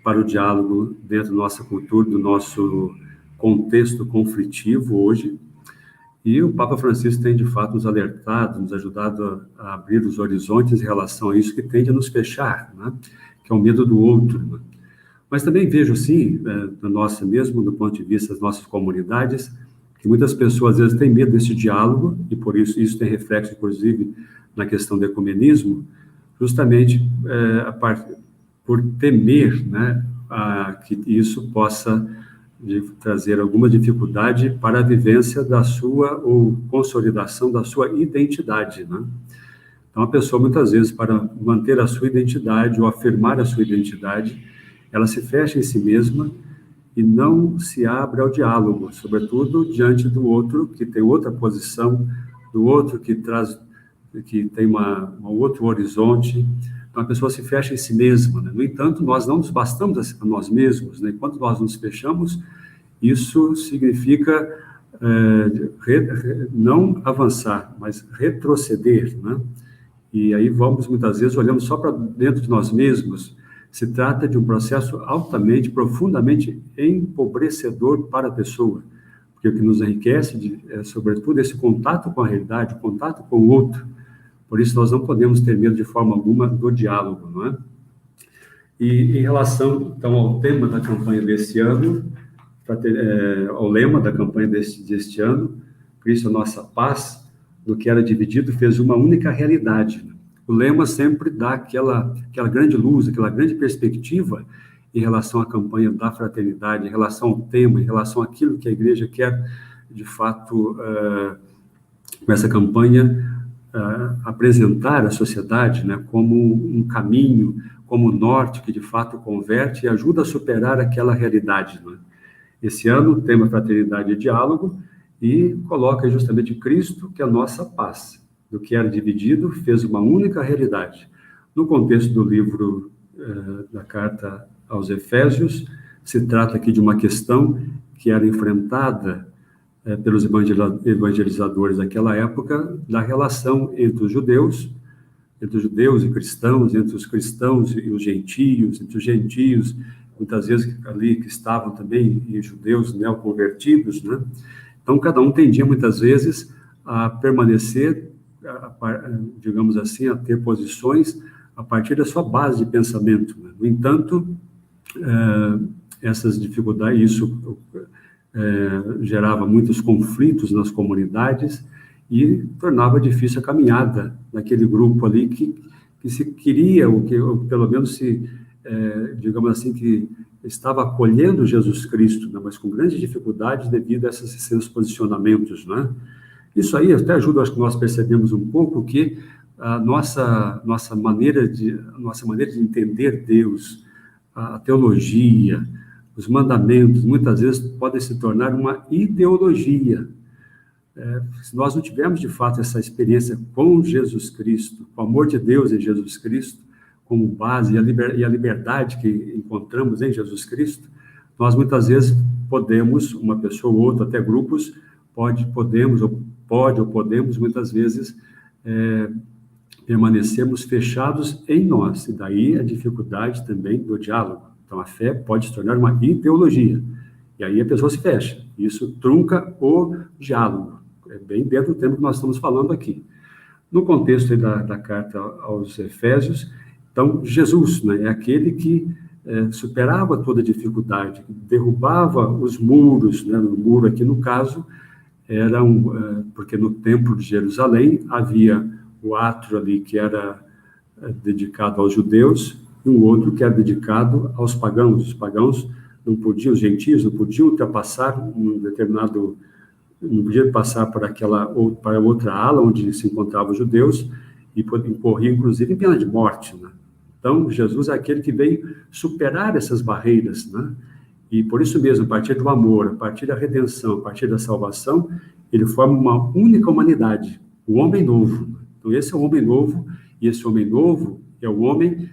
para o diálogo dentro da nossa cultura, do nosso contexto conflitivo hoje. E o Papa Francisco tem, de fato, nos alertado, nos ajudado a abrir os horizontes em relação a isso que tende a nos fechar, né? Que é o medo do outro. Né? Mas também vejo, sim, mesmo do ponto de vista das nossas comunidades, que muitas pessoas, às vezes, têm medo desse diálogo, e por isso tem reflexo, inclusive, na questão do ecumenismo, justamente por temer, né, que isso possa trazer alguma dificuldade para a vivência da sua, ou consolidação da sua identidade, né? Então, a pessoa, muitas vezes, para manter a sua identidade ou afirmar a sua identidade, ela se fecha em si mesma e não se abre ao diálogo, sobretudo diante do outro que tem outra posição, do outro que tem um outro horizonte. Então, a pessoa se fecha em si mesma, né? No entanto, nós não nos bastamos a nós mesmos, né? Enquanto nós nos fechamos, isso significa não avançar, mas retroceder, né? E aí vamos, muitas vezes, olhando só para dentro de nós mesmos. Se trata de um processo altamente, profundamente empobrecedor para a pessoa, porque o que nos enriquece, sobretudo, esse contato com a realidade, o contato com o outro. Por isso, nós não podemos ter medo, de forma alguma, do diálogo, não é? E em relação, então, ao tema da campanha desse ano, ao lema da campanha deste ano, Cristo, a nossa paz, do que era dividido, fez uma única realidade. O lema sempre dá aquela grande luz, aquela grande perspectiva em relação à campanha da fraternidade, em relação ao tema, em relação àquilo que a igreja quer, de fato, com essa campanha, apresentar à sociedade, né, como um caminho, como um norte que, de fato, converte e ajuda a superar aquela realidade, né? Esse ano, o tema fraternidade e diálogo, e coloca justamente Cristo, que é a nossa paz. Do que era dividido, fez uma única realidade. No contexto do livro da carta aos Efésios, se trata aqui de uma questão que era enfrentada pelos evangelizadores daquela época, da relação entre os judeus e cristãos, entre os cristãos e os gentios, entre os gentios, muitas vezes ali que estavam também e judeus neoconvertidos, né? Então, cada um tendia, muitas vezes, a permanecer, digamos assim, a ter posições a partir da sua base de pensamento, né? No entanto, essas dificuldades, isso gerava muitos conflitos nas comunidades e tornava difícil a caminhada naquele grupo ali que se queria, ou pelo menos digamos assim, que estava acolhendo Jesus Cristo, né, mas com grandes dificuldades devido a esses seus posicionamentos, né? Isso aí até ajuda, acho que nós percebemos um pouco que a nossa maneira de entender Deus, a teologia, os mandamentos, muitas vezes podem se tornar uma ideologia. Se nós não tivermos, de fato, essa experiência com Jesus Cristo, com o amor de Deus em Jesus Cristo, como base, e a liberdade que encontramos em Jesus Cristo, nós muitas vezes podemos, uma pessoa ou outra, até grupos, podemos muitas vezes permanecermos fechados em nós, e daí a dificuldade também do diálogo. Então, a fé pode se tornar uma ideologia, e aí a pessoa se fecha. Isso trunca o diálogo. É bem dentro do tema que nós estamos falando aqui. No contexto da carta aos Efésios, então, Jesus, né, é aquele que superava toda dificuldade, derrubava os muros, né? O muro aqui, no caso, era porque no Templo de Jerusalém havia o átrio ali que era dedicado aos judeus e um outro que era dedicado aos pagãos. Os pagãos não podiam, os gentios não podiam ultrapassar não podiam passar para outra ala onde se encontravam os judeus e corriam, inclusive, em pena de morte, né? Então, Jesus é aquele que veio superar essas barreiras, né? E por isso mesmo, a partir do amor, a partir da redenção, a partir da salvação, ele forma uma única humanidade, o homem novo. Então, esse é o homem novo, e esse homem novo é o homem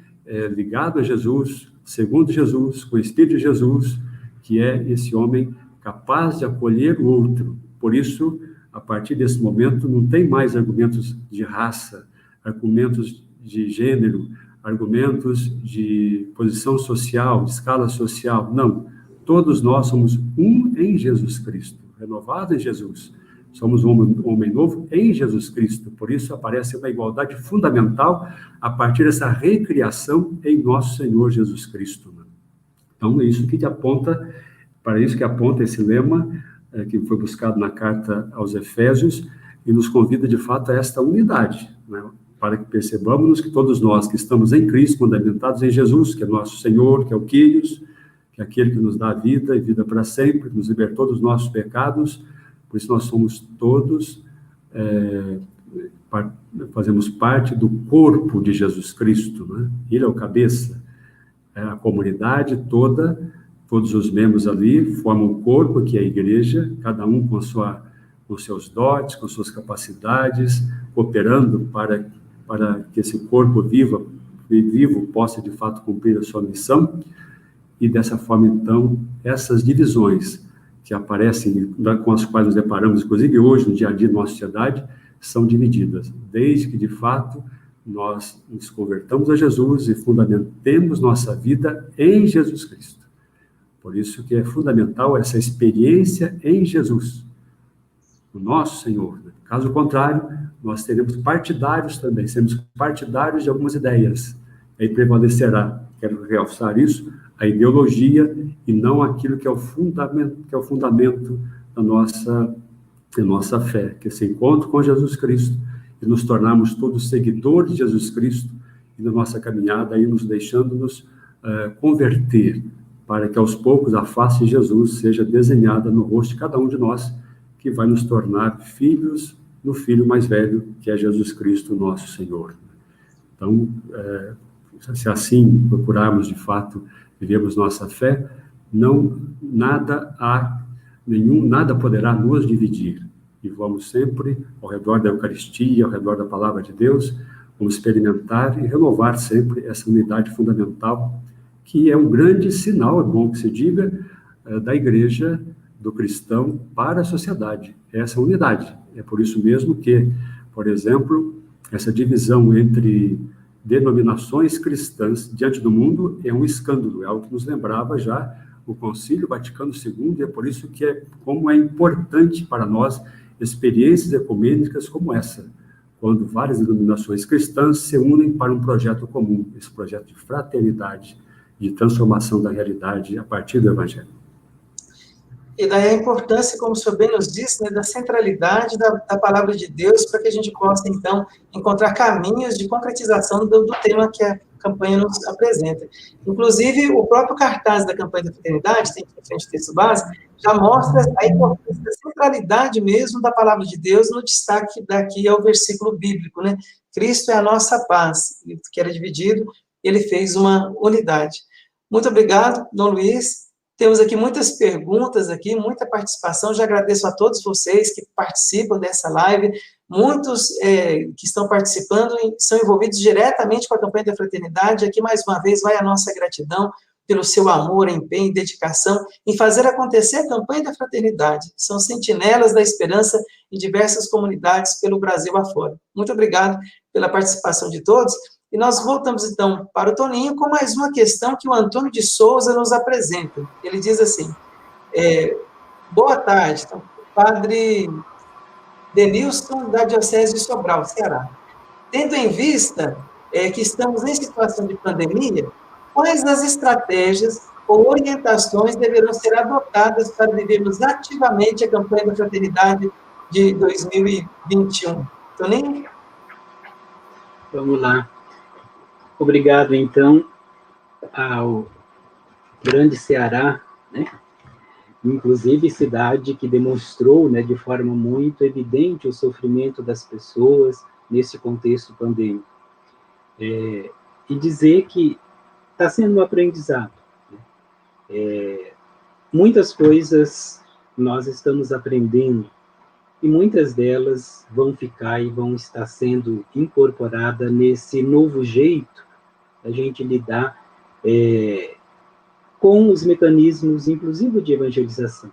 ligado a Jesus, segundo Jesus, com o Espírito de Jesus, que é esse homem capaz de acolher o outro. Por isso, a partir desse momento, não tem mais argumentos de raça, argumentos de gênero, argumentos de posição social, de escala social. Não. Todos nós somos um em Jesus Cristo, renovado em Jesus. Somos um homem novo em Jesus Cristo. Por isso aparece uma igualdade fundamental a partir dessa recriação em nosso Senhor Jesus Cristo. Então, é isso que aponta, para isso que aponta esse lema que foi buscado na carta aos Efésios e nos convida, de fato, a esta unidade, né? Para que percebamos que todos nós que estamos em Cristo, fundamentados em Jesus, que é nosso Senhor, que é o Kyrios, que é aquele que nos dá vida e vida para sempre, que nos libertou dos nossos pecados. Por isso nós somos todos fazemos parte do corpo de Jesus Cristo, né? Ele é o cabeça, a comunidade toda, todos os membros ali formam o corpo, que é a igreja, cada um com seus dotes, com suas capacidades, cooperando para que esse corpo vivo possa, de fato, cumprir a sua missão. E, dessa forma, então, essas divisões que aparecem, com as quais nos deparamos, inclusive hoje, no dia a dia da nossa sociedade, são divididas, desde que, de fato, nós nos convertamos a Jesus e fundamentemos nossa vida em Jesus Cristo. Por isso que é fundamental essa experiência em Jesus, o nosso Senhor. Caso contrário, nós teremos partidários também, seremos partidários de algumas ideias. Aí prevalecerá, quero realçar isso, a ideologia e não aquilo que é o fundamento da nossa fé, que é esse encontro com Jesus Cristo e nos tornarmos todos seguidores de Jesus Cristo e na nossa caminhada, aí nos deixando-nos converter, para que aos poucos a face de Jesus seja desenhada no rosto de cada um de nós, que vai nos tornar filhos do Filho mais velho, que é Jesus Cristo, nosso Senhor. Então, se assim procurarmos, de fato, vivermos nossa fé, nada poderá nos dividir. E vamos sempre ao redor da Eucaristia, ao redor da Palavra de Deus, vamos experimentar e renovar sempre essa unidade fundamental, que é um grande sinal, é bom que se diga, da Igreja, do cristão para a sociedade, essa unidade. É por isso mesmo que, por exemplo, essa divisão entre denominações cristãs diante do mundo é um escândalo, é algo que nos lembrava já o Concílio Vaticano II, e é por isso que como é importante para nós experiências ecumênicas como essa, quando várias denominações cristãs se unem para um projeto comum, esse projeto de fraternidade, de transformação da realidade a partir do Evangelho. E daí a importância, como o senhor bem nos disse, né, da centralidade da palavra de Deus, para que a gente possa, então, encontrar caminhos de concretização do tema que a campanha nos apresenta. Inclusive, o próprio cartaz da campanha da fraternidade, tem aqui em frente ao texto base, já mostra a importância da centralidade mesmo da palavra de Deus no destaque daqui ao versículo bíblico, né? Cristo é a nossa paz, que era dividido, ele fez uma unidade. Muito obrigado, Dom Luiz. Temos aqui muitas perguntas, muita participação. Já agradeço a todos vocês que participam dessa live. Muitos que estão participando são envolvidos diretamente com a campanha da fraternidade. Aqui, mais uma vez, vai a nossa gratidão pelo seu amor, empenho e dedicação em fazer acontecer a campanha da fraternidade. São sentinelas da esperança em diversas comunidades pelo Brasil afora. Muito obrigado pela participação de todos. E nós voltamos, então, para o Toninho com mais uma questão que o Antônio de Souza nos apresenta. Ele diz assim, boa tarde, então, Padre Denilson, da Diocese de Sobral, Ceará. Tendo em vista que estamos em situação de pandemia, quais as estratégias ou orientações deverão ser adotadas para vivermos ativamente a campanha da fraternidade de 2021? Toninho? Vamos lá. Obrigado, então, ao grande Ceará, né? Inclusive cidade que demonstrou, né, de forma muito evidente o sofrimento das pessoas nesse contexto pandêmico. E dizer que está sendo um aprendizado. Né? Muitas coisas nós estamos aprendendo, e muitas delas vão ficar e vão estar sendo incorporadas nesse novo jeito a gente lidar com os mecanismos, inclusive de evangelização.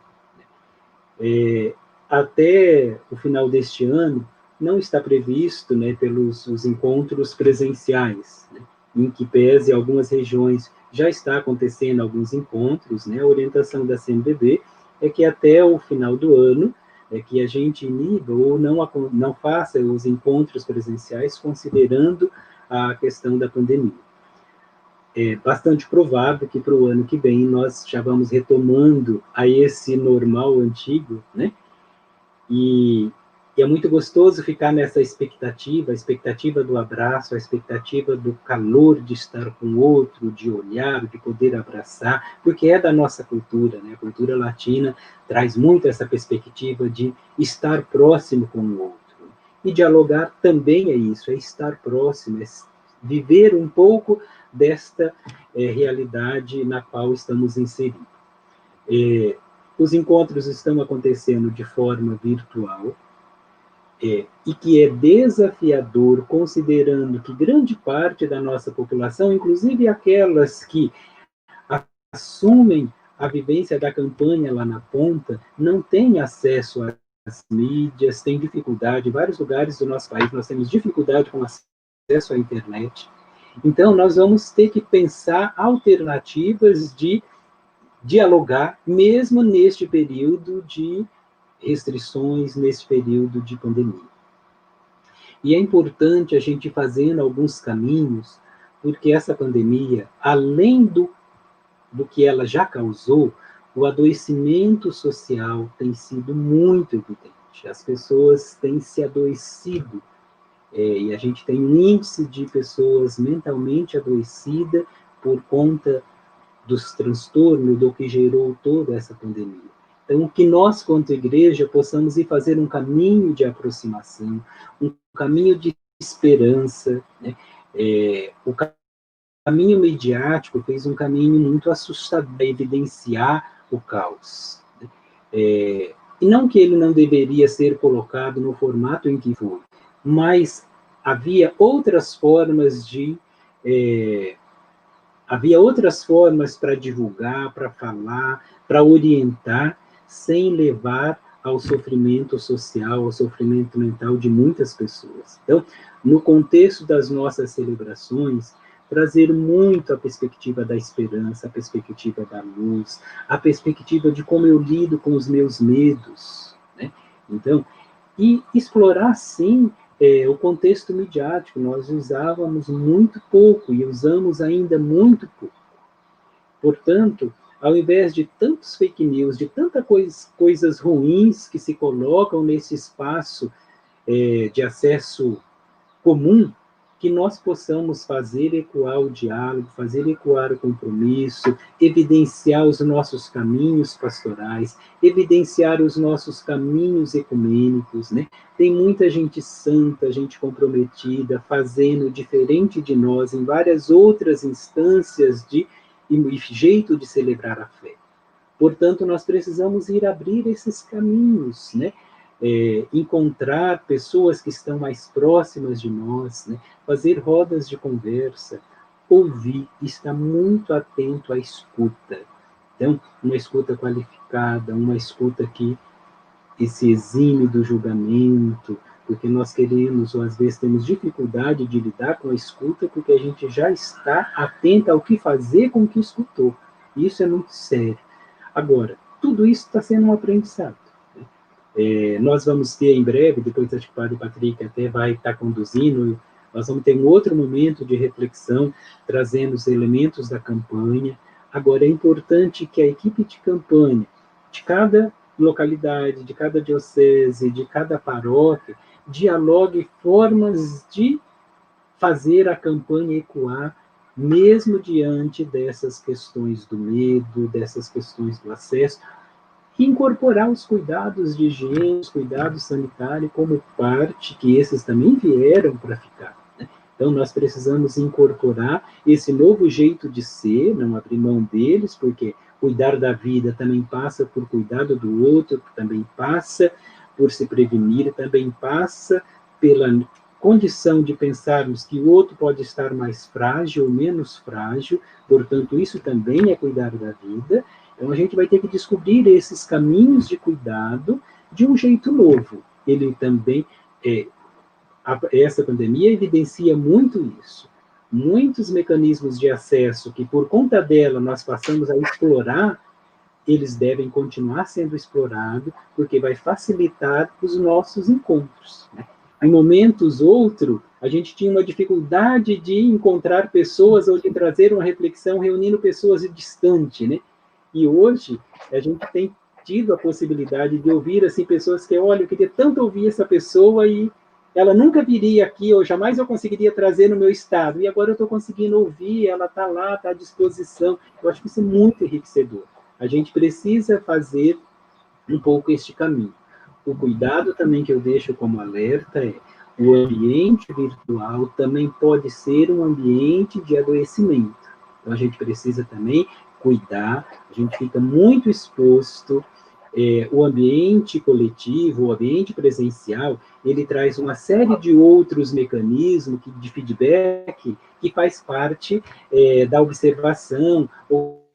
Até o final deste ano, não está previsto, né, pelos os encontros presenciais, né, em que pese algumas regiões já está acontecendo alguns encontros, né, a orientação da CNBB é que até o final do ano, que a gente iniba ou não faça os encontros presenciais considerando a questão da pandemia. É bastante provável que para o ano que vem nós já vamos retomando a esse normal antigo, né? E é muito gostoso ficar nessa expectativa, a expectativa do abraço, a expectativa do calor de estar com o outro, de olhar, de poder abraçar, porque é da nossa cultura, né? A cultura latina traz muito essa perspectiva de estar próximo com o outro. E dialogar também é isso, é estar próximo, é viver um pouco desta realidade na qual estamos inseridos. Os encontros estão acontecendo de forma virtual, e que é desafiador, considerando que grande parte da nossa população, inclusive aquelas que assumem a vivência da campanha lá na ponta, não tem acesso às mídias, tem dificuldade. Em vários lugares do nosso país nós temos dificuldade com acesso à internet. Então, nós vamos ter que pensar alternativas de dialogar, mesmo neste período de restrições, nesse período de pandemia. E é importante a gente ir fazendo alguns caminhos, porque essa pandemia, além do que ela já causou, o adoecimento social tem sido muito evidente. As pessoas têm se adoecido, e a gente tem um índice de pessoas mentalmente adoecidas por conta dos transtornos, do que gerou toda essa pandemia. Então, que nós, quanto igreja, possamos ir fazer um caminho de aproximação, um caminho de esperança, né? O caminho midiático fez um caminho muito assustador, evidenciar o caos. E não que ele não deveria ser colocado no formato em que foi, mas havia outras formas para divulgar, para falar, para orientar, sem levar ao sofrimento social, ao sofrimento mental de muitas pessoas. Então, no contexto das nossas celebrações, trazer muito a perspectiva da esperança, a perspectiva da luz, a perspectiva de como eu lido com os meus medos, né? Então, e explorar, sim, o contexto midiático. Nós usávamos muito pouco e usamos ainda muito pouco. Portanto, ao invés de tantos fake news, de tantas coisas ruins que se colocam nesse espaço de acesso comum, que nós possamos fazer ecoar o diálogo, fazer ecoar o compromisso, evidenciar os nossos caminhos pastorais, evidenciar os nossos caminhos ecumênicos, né? Tem muita gente santa, gente comprometida, fazendo diferente de nós em várias outras instâncias e jeito de celebrar a fé. Portanto, nós precisamos ir abrir esses caminhos, né? Encontrar pessoas que estão mais próximas de nós, né? Fazer rodas de conversa, ouvir, estar muito atento à escuta. Então, uma escuta qualificada, uma escuta que se exime do julgamento, porque nós queremos, ou às vezes temos dificuldade de lidar com a escuta, porque a gente já está atento ao que fazer com o que escutou. E isso é muito sério. Agora, tudo isso está sendo um aprendizado. Nós vamos ter em breve, depois acho que o Padre Patrick até vai estar conduzindo, nós vamos ter um outro momento de reflexão, trazendo os elementos da campanha. Agora, é importante que a equipe de campanha, de cada localidade, de cada diocese, de cada paróquia, dialogue formas de fazer a campanha ecoar, mesmo diante dessas questões do medo, dessas questões do acesso, e incorporar os cuidados de higiene, os cuidados sanitários como parte, que esses também vieram para ficar, né? Então, nós precisamos incorporar esse novo jeito de ser, não abrir mão deles, porque cuidar da vida também passa por cuidado do outro, também passa por se prevenir, também passa pela condição de pensarmos que o outro pode estar mais frágil ou menos frágil, portanto, isso também é cuidar da vida. Então, a gente vai ter que descobrir esses caminhos de cuidado de um jeito novo. Ele também, essa pandemia evidencia muito isso. Muitos mecanismos de acesso que, por conta dela, nós passamos a explorar, eles devem continuar sendo explorados, porque vai facilitar os nossos encontros, né? Em momentos outros, a gente tinha uma dificuldade de encontrar pessoas ou de trazer uma reflexão reunindo pessoas distantes, né? E hoje, a gente tem tido a possibilidade de ouvir assim, pessoas que, olha, eu queria tanto ouvir essa pessoa e ela nunca viria aqui, ou jamais eu conseguiria trazer no meu estado, e agora eu estou conseguindo ouvir, ela está lá, está à disposição. Eu acho que isso é muito enriquecedor. A gente precisa fazer um pouco este caminho. O cuidado também que eu deixo como alerta é o ambiente virtual também pode ser um ambiente de adoecimento. Então, a gente precisa também cuidar, a gente fica muito exposto. O ambiente coletivo, o ambiente presencial, ele traz uma série de outros mecanismos de feedback que faz parte da observação ou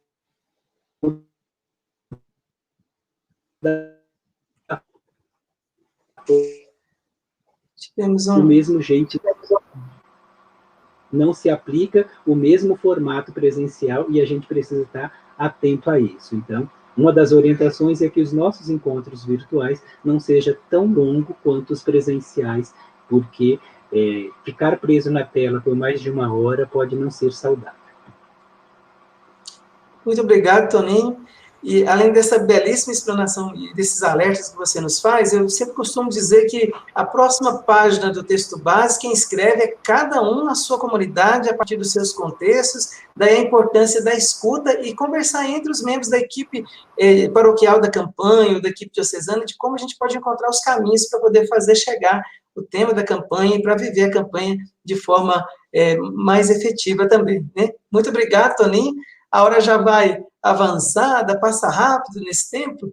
da do mesmo jeito. Não se aplica o mesmo formato presencial e a gente precisa estar atento a isso. Então, uma das orientações é que os nossos encontros virtuais não sejam tão longos quanto os presenciais, porque ficar preso na tela por mais de 1 hora pode não ser saudável. Muito obrigado, Toninho. E além dessa belíssima explanação e desses alertas que você nos faz, eu sempre costumo dizer que a próxima página do texto base, quem escreve é cada um na sua comunidade, a partir dos seus contextos, daí a importância da escuta e conversar entre os membros da equipe paroquial da campanha, ou da equipe diocesana, de como a gente pode encontrar os caminhos para poder fazer chegar o tema da campanha e para viver a campanha de forma mais efetiva também, né? Muito obrigado, Toninho. A hora já vai avançada, passa rápido nesse tempo.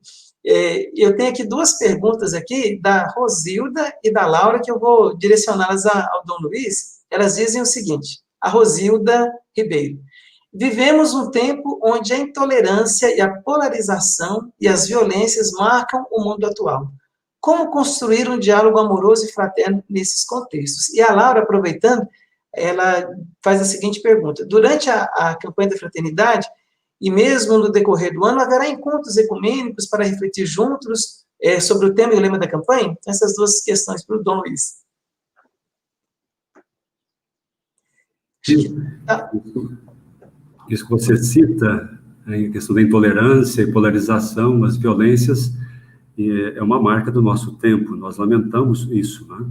Eu tenho aqui 2 perguntas aqui, da Rosilda e da Laura, que eu vou direcioná-las ao Dom Luiz. Elas dizem o seguinte, a Rosilda Ribeiro: vivemos um tempo onde a intolerância e a polarização e as violências marcam o mundo atual. Como construir um diálogo amoroso e fraterno nesses contextos? E a Laura, aproveitando, ela faz a seguinte pergunta: durante a campanha da fraternidade, e mesmo no decorrer do ano, haverá encontros ecumênicos para refletir juntos sobre o tema e o lema da campanha? Essas 2 questões para o Dom Luiz. Isso que você cita, a questão da intolerância e polarização, as violências, é uma marca do nosso tempo, nós lamentamos isso, né?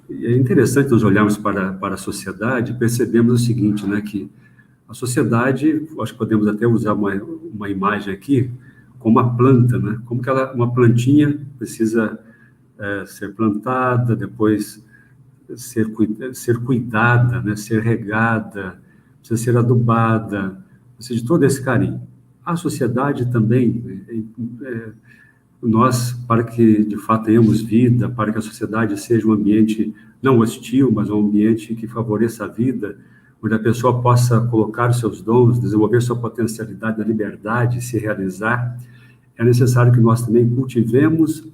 É interessante nós olharmos para a sociedade e percebemos o seguinte, né, que a sociedade, acho que podemos até usar uma imagem aqui, como uma planta, né? Como que uma plantinha precisa ser plantada, depois ser cuidada, né? Ser regada, precisa ser adubada, precisa de todo esse carinho. A sociedade também, nós, para que de fato tenhamos vida, para que a sociedade seja um ambiente não hostil, mas um ambiente que favoreça a vida, onde a pessoa possa colocar os seus dons, desenvolver sua potencialidade na liberdade, se realizar, é necessário que nós também cultivemos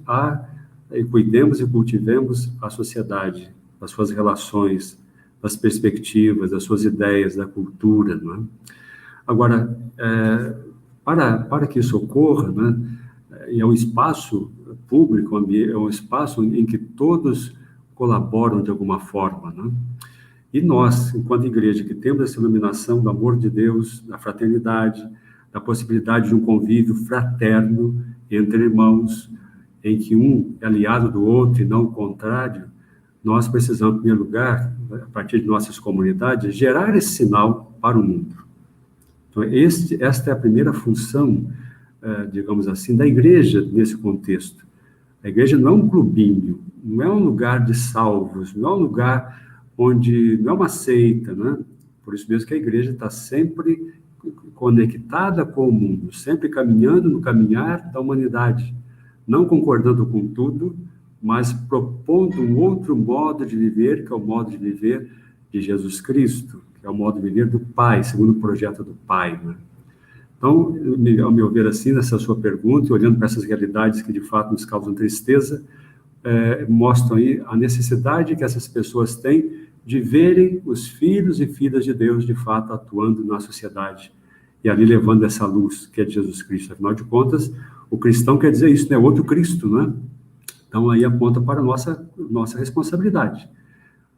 cuidemos e cultivemos a sociedade, as suas relações, as perspectivas, as suas ideias, da cultura, não é? Agora, para que isso ocorra, né, é um espaço público, é um espaço em que todos colaboram de alguma forma, né? E nós, enquanto igreja, que temos essa iluminação do amor de Deus, da fraternidade, da possibilidade de um convívio fraterno entre irmãos, em que um é aliado do outro e não o contrário, nós precisamos, em primeiro lugar, a partir de nossas comunidades, gerar esse sinal para o mundo. Então, esta é a primeira função, digamos assim, da igreja nesse contexto. A igreja não é um clubinho, não é um lugar de salvos, não é um lugar onde não é uma seita, né? Por isso mesmo que a igreja está sempre conectada com o mundo, sempre caminhando no caminhar da humanidade, não concordando com tudo, mas propondo um outro modo de viver, que é o modo de viver de Jesus Cristo, que é o modo de viver do Pai, segundo o projeto do Pai, né? Então, ao meu ver assim, nessa sua pergunta, olhando para essas realidades que de fato nos causam tristeza, mostram aí a necessidade que essas pessoas têm de verem os filhos e filhas de Deus de fato atuando na sociedade e ali levando essa luz que é de Jesus Cristo. Afinal de contas, o cristão quer dizer isso, né? Outro Cristo, né? Então aí aponta para a nossa responsabilidade.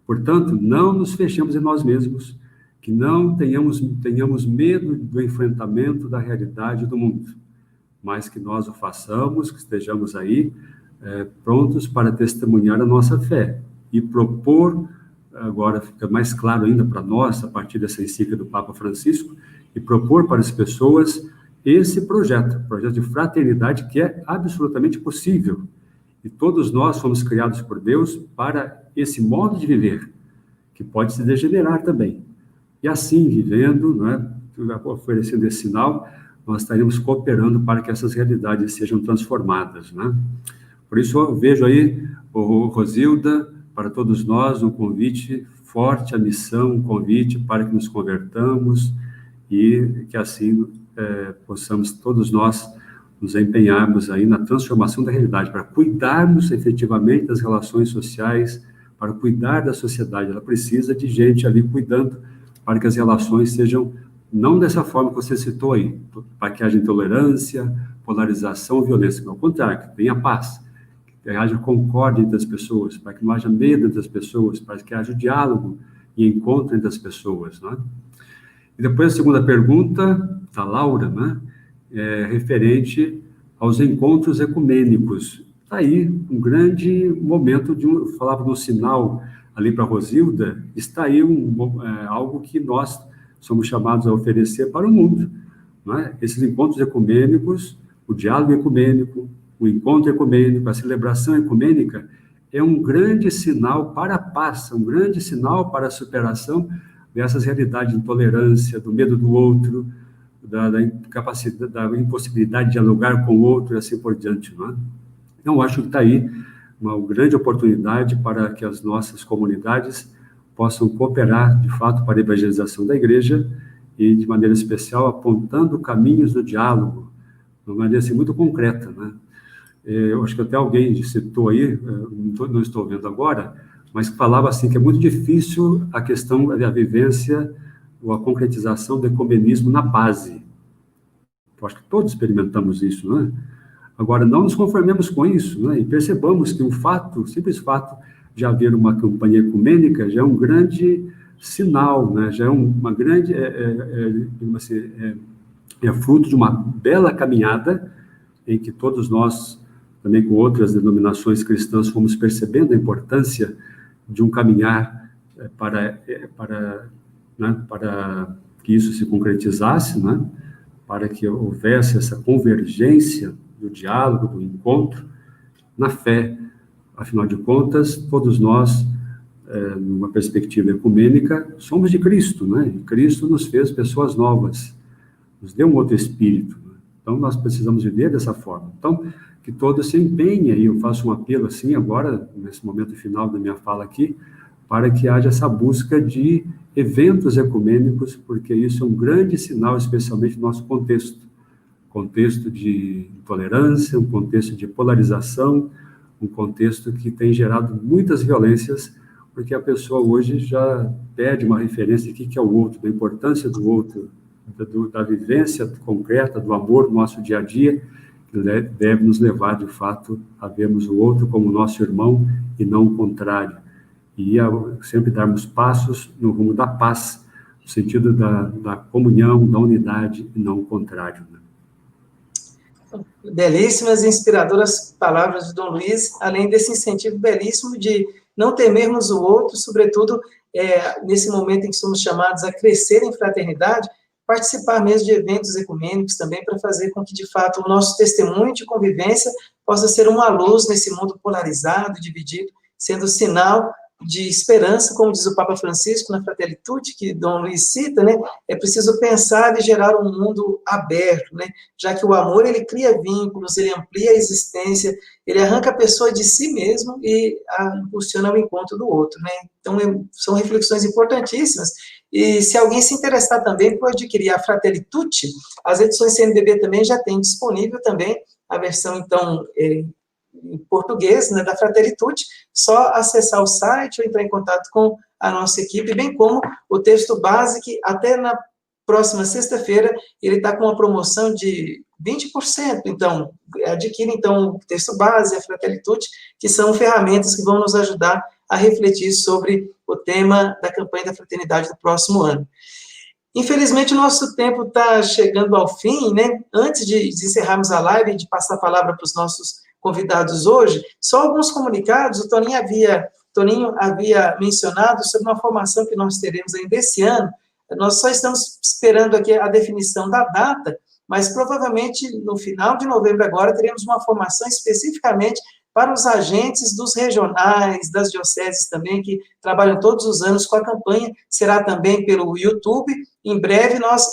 Portanto, não nos fechemos em nós mesmos, que não tenhamos medo do enfrentamento da realidade do mundo, mas que nós o façamos, que estejamos aí prontos para testemunhar a nossa fé e propor, agora fica mais claro ainda para nós, a partir dessa encíclica do Papa Francisco, e propor para as pessoas esse projeto de fraternidade que é absolutamente possível E todos nós fomos criados por Deus para esse modo de viver, que pode se degenerar também. E assim, vivendo, não é, oferecendo esse sinal, nós estaremos cooperando para que essas realidades sejam transformadas, né? Por isso, eu vejo aí, Rosilda, para todos nós, um convite forte à missão, um convite para que nos convertamos e que assim possamos todos nós nos empenharmos aí na transformação da realidade, para cuidarmos efetivamente das relações sociais, para cuidar da sociedade. Ela precisa de gente ali cuidando para que as relações sejam, não dessa forma que você citou aí, para que haja intolerância, polarização, violência, mas ao contrário, que tenha paz, que haja concórdia entre as pessoas, para que não haja medo entre as pessoas, para que haja diálogo e encontro entre as pessoas, né? E depois a segunda pergunta, da Laura, né, referente aos encontros ecumênicos. Está aí um grande momento eu falava no sinal ali para a Rosilda, está aí algo que nós somos chamados a oferecer para o mundo, né? Esses encontros ecumênicos, o diálogo ecumênico, o encontro ecumênico, a celebração ecumênica, é um grande sinal para a paz, um grande sinal para a superação dessas realidades de intolerância, do medo do outro, da incapacidade, da impossibilidade de dialogar com o outro e assim por diante, não é? Então, acho que está aí uma grande oportunidade para que as nossas comunidades possam cooperar, de fato, para a evangelização da igreja e, de maneira especial, apontando caminhos do diálogo, de uma maneira assim, muito concreta, né? Eu acho que até alguém citou aí, não estou vendo agora, mas que falava assim que é muito difícil a questão da vivência ou a concretização do ecumenismo na base. Eu acho que todos experimentamos isso, não é? Agora, não nos conformemos com isso, né? E percebamos que o simples fato de haver uma campanha ecumênica já é um grande sinal, né? Já é uma grande, é fruto de uma bela caminhada em que todos nós, também com outras denominações cristãs, fomos percebendo a importância de um caminhar para que isso se concretizasse, né? Para que houvesse essa convergência do diálogo, do encontro, na fé. Afinal de contas, todos nós, numa perspectiva ecumênica, somos de Cristo, né? E Cristo nos fez pessoas novas, nos deu um outro espírito, né? Então, nós precisamos viver dessa forma. Então, que todos se empenhem, e eu faço um apelo assim agora, nesse momento final da minha fala aqui, para que haja essa busca de eventos ecumênicos, porque isso é um grande sinal, especialmente no nosso contexto de intolerância, um contexto de polarização, um contexto que tem gerado muitas violências, porque a pessoa hoje já perde uma referência de que é o outro, da importância do outro, da vivência concreta, do amor no nosso dia a dia, que deve nos levar, de fato, a vermos o outro como nosso irmão e não o contrário. E sempre darmos passos no rumo da paz, no sentido da comunhão, da unidade e não o contrário, né? Belíssimas e inspiradoras palavras de Dom Luiz, além desse incentivo belíssimo de não temermos o outro, sobretudo nesse momento em que somos chamados a crescer em fraternidade, participar mesmo de eventos ecumênicos também, para fazer com que, de fato, o nosso testemunho de convivência possa ser uma luz nesse mundo polarizado, dividido, sendo sinal de esperança, como diz o Papa Francisco na Fratelli Tutti, que Dom Luiz cita, né? É preciso pensar e gerar um mundo aberto, né? Já que o amor, ele cria vínculos, ele amplia a existência, ele arranca a pessoa de si mesmo e impulsiona o encontro do outro, né? Então, são reflexões importantíssimas. E se alguém se interessar também por adquirir a Fratelli Tutti, as edições CNBB também já tem disponível também a versão, então, em português, né, da Fratelli Tutti, só acessar o site ou entrar em contato com a nossa equipe, bem como o texto base, que até na próxima sexta-feira ele está com uma promoção de 20%, então, adquire, então, o texto base, a Fratelli Tutti, que são ferramentas que vão nos ajudar a refletir sobre o tema da campanha da fraternidade do próximo ano. Infelizmente, o nosso tempo está chegando ao fim, né? Antes de encerrarmos a live e de passar a palavra para os nossos convidados hoje, só alguns comunicados. O Toninho havia mencionado sobre uma formação que nós teremos ainda esse ano. Nós só estamos esperando aqui a definição da data, mas provavelmente no final de novembro agora teremos uma formação especificamente para os agentes dos regionais, das dioceses também, que trabalham todos os anos com a campanha, será também pelo YouTube. Em breve nós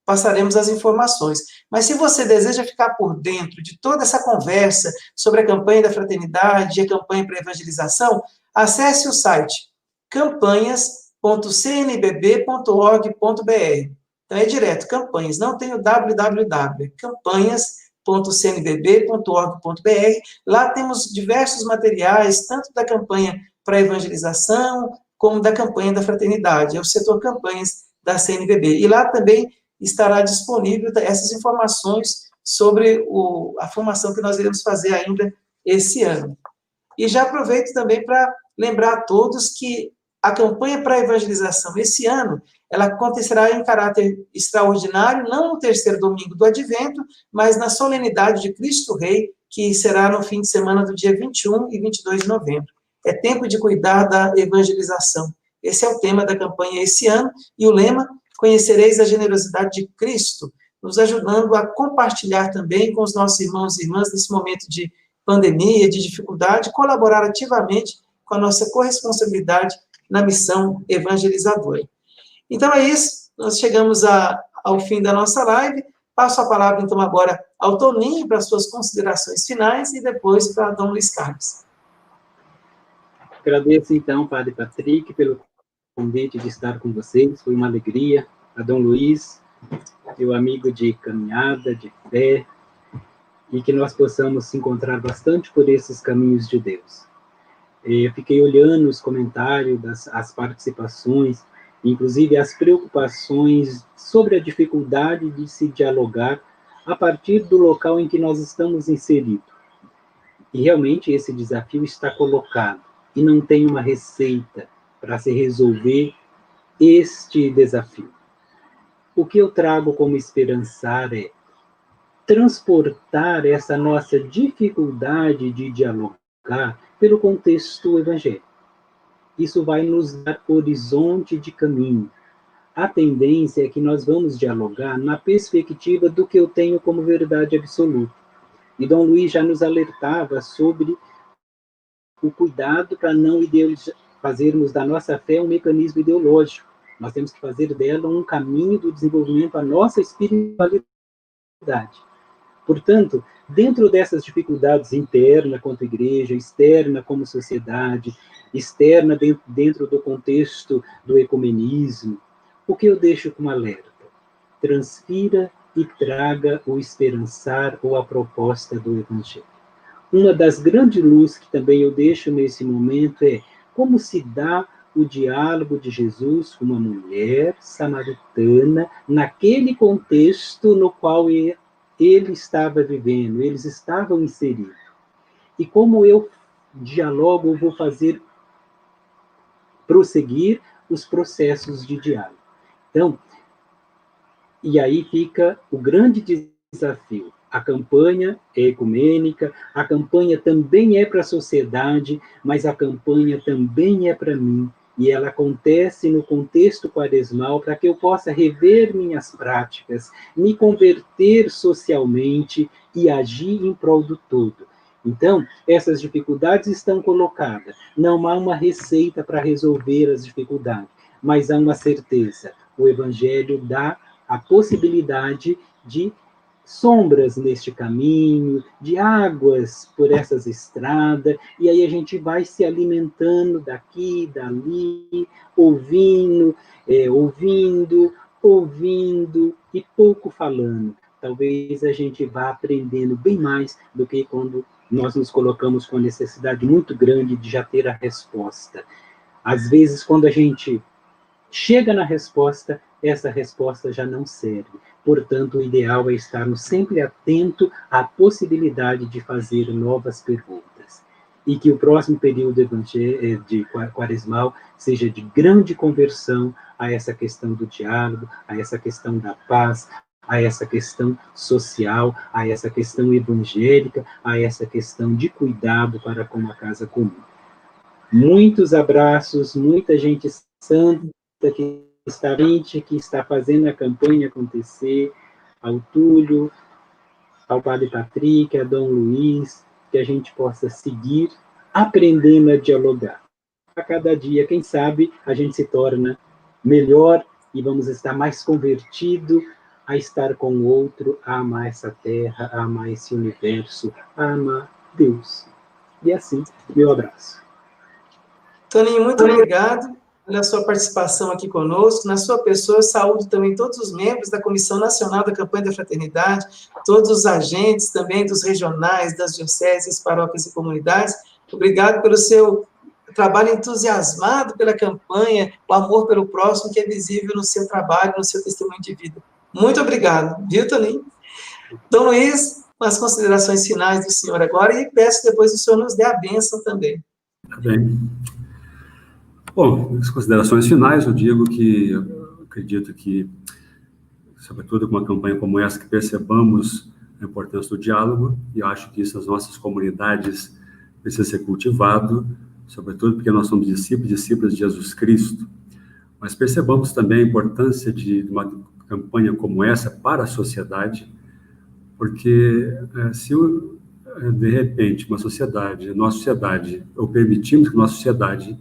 passaremos as informações. Mas se você deseja ficar por dentro de toda essa conversa sobre a campanha da fraternidade e a campanha para a evangelização, acesse o site campanhas.cnbb.org.br. Então é direto, campanhas, não tem o www, campanhas.cnbb.org.br. Lá temos diversos materiais, tanto da campanha para a evangelização, como da campanha da fraternidade, é o setor campanhas da CNBB. E lá também estará disponível essas informações sobre a formação que nós iremos fazer ainda esse ano. E já aproveito também para lembrar a todos que a campanha para a evangelização esse ano, ela acontecerá em caráter extraordinário, não no terceiro domingo do Advento, mas na solenidade de Cristo Rei, que será no fim de semana do dia 21 e 22 de novembro. É tempo de cuidar da evangelização. Esse é o tema da campanha esse ano, e o lema: conhecereis a generosidade de Cristo, nos ajudando a compartilhar também com os nossos irmãos e irmãs nesse momento de pandemia, de dificuldade, colaborar ativamente com a nossa corresponsabilidade na missão evangelizadora. Então é isso, nós chegamos ao fim da nossa live. Passo a palavra, então, agora ao Toninho para as suas considerações finais e depois para Dom Luiz Carlos. Agradeço, então, Padre Patrick, pelo convite de estar com vocês, foi uma alegria. A Dom Luiz, meu amigo de caminhada, de fé, e que nós possamos se encontrar bastante por esses caminhos de Deus. Eu fiquei olhando os comentários, as participações, inclusive as preocupações sobre a dificuldade de se dialogar a partir do local em que nós estamos inseridos. E realmente esse desafio está colocado, e não tem uma receita para se resolver este desafio. O que eu trago como esperançar é transportar essa nossa dificuldade de dialogar pelo contexto evangélico. Isso vai nos dar horizonte de caminho. A tendência é que nós vamos dialogar na perspectiva do que eu tenho como verdade absoluta. E Dom Luiz já nos alertava sobre o cuidado para não fazermos da nossa fé um mecanismo ideológico. Nós temos que fazer dela um caminho do desenvolvimento à nossa espiritualidade. Portanto, dentro dessas dificuldades interna quanto igreja, externa como sociedade, externa dentro do contexto do ecumenismo, o que eu deixo como alerta? Transfira e traga o esperançar ou a proposta do Evangelho. Uma das grandes luzes que também eu deixo nesse momento é como se dá o diálogo de Jesus com uma mulher samaritana naquele contexto no qual ele estava vivendo, eles estavam inseridos. E como eu dialogo, eu vou fazer prosseguir os processos de diálogo. Então, e aí fica o grande desafio. A campanha é ecumênica, a campanha também é para a sociedade, mas a campanha também é para mim. E ela acontece no contexto quaresmal para que eu possa rever minhas práticas, me converter socialmente e agir em prol do todo. Então, essas dificuldades estão colocadas. Não há uma receita para resolver as dificuldades, mas há uma certeza. O Evangelho dá a possibilidade de sombras neste caminho, de águas por essas estradas, e aí a gente vai se alimentando daqui, dali, ouvindo e pouco falando. Talvez a gente vá aprendendo bem mais do que quando nós nos colocamos com a necessidade muito grande de já ter a resposta. Às vezes, quando a gente chega na resposta, essa resposta já não serve. Portanto, o ideal é estarmos sempre atentos à possibilidade de fazer novas perguntas. E que o próximo período de quaresmal seja de grande conversão a essa questão do diálogo, a essa questão da paz, a essa questão social, a essa questão evangélica, a essa questão de cuidado para com a casa comum. Muitos abraços, muita gente santa que está fazendo a campanha acontecer, ao Túlio, ao Padre Patrick, a Dom Luiz, que a gente possa seguir aprendendo a dialogar. A cada dia, quem sabe, a gente se torna melhor e vamos estar mais convertido a estar com o outro, a amar essa terra, a amar esse universo, a amar Deus. E assim, meu abraço. Toninho, muito obrigado pela sua participação aqui conosco. Na sua pessoa, eu saúdo também todos os membros da Comissão Nacional da Campanha da Fraternidade, todos os agentes também dos regionais, das dioceses, paróquias e comunidades. Obrigado pelo seu trabalho entusiasmado pela campanha, o amor pelo próximo que é visível no seu trabalho, no seu testemunho de vida. Muito obrigado, viu, Toninho? Dom Luiz, as considerações finais do senhor agora, e peço depois que o senhor nos dê a bênção também. Tá bem. Bom, as considerações finais, eu digo que eu acredito que, sobretudo com uma campanha como essa, que percebamos a importância do diálogo, e eu acho que isso nas nossas comunidades precisa ser cultivado, sobretudo porque nós somos discípulos e discípulas de Jesus Cristo. Mas percebamos também a importância de uma campanha como essa para a sociedade, porque se de repente nossa sociedade, ou permitimos que nossa sociedade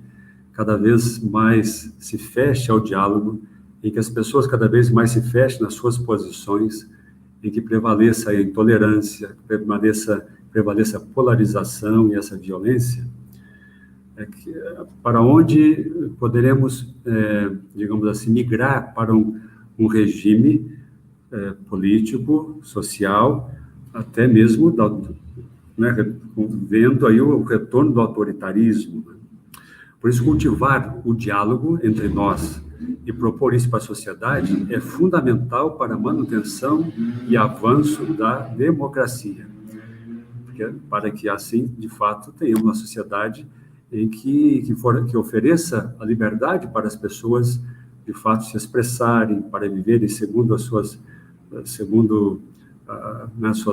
cada vez mais se feche ao diálogo, em que as pessoas cada vez mais se fechem nas suas posições, em que prevaleça a intolerância, prevaleça a polarização e essa violência, para onde poderemos, digamos assim, migrar para um regime político, social, até mesmo vendo aí o retorno do autoritarismo. Por isso, cultivar o diálogo entre nós e propor isso para a sociedade é fundamental para a manutenção e avanço da democracia. Para que, assim, de fato, tenhamos uma sociedade em que ofereça a liberdade para as pessoas, de fato, se expressarem, para viverem segundo as suas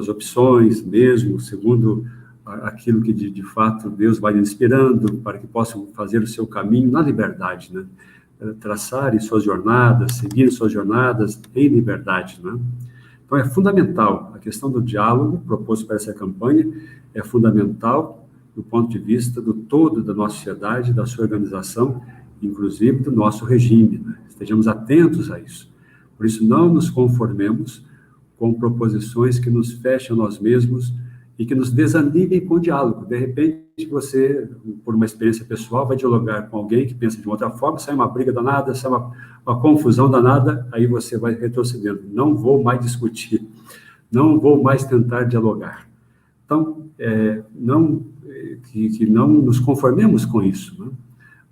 opções mesmo, segundo aquilo que, de fato, Deus vai inspirando, para que possam fazer o seu caminho na liberdade, né? Traçarem suas jornadas, seguirem suas jornadas em liberdade, né? Então, é fundamental, a questão do diálogo proposto para essa campanha é fundamental do ponto de vista do todo da nossa sociedade, da sua organização, inclusive do nosso regime, né? Estejamos atentos a isso. Por isso, não nos conformemos com proposições que nos fecham nós mesmos e que nos desanimem com o diálogo. De repente, você, por uma experiência pessoal, vai dialogar com alguém que pensa de uma outra forma, sai uma briga danada, sai uma confusão danada, aí você vai retrocedendo. Não vou mais discutir, não vou mais tentar dialogar. Então, que não nos conformemos com isso, né?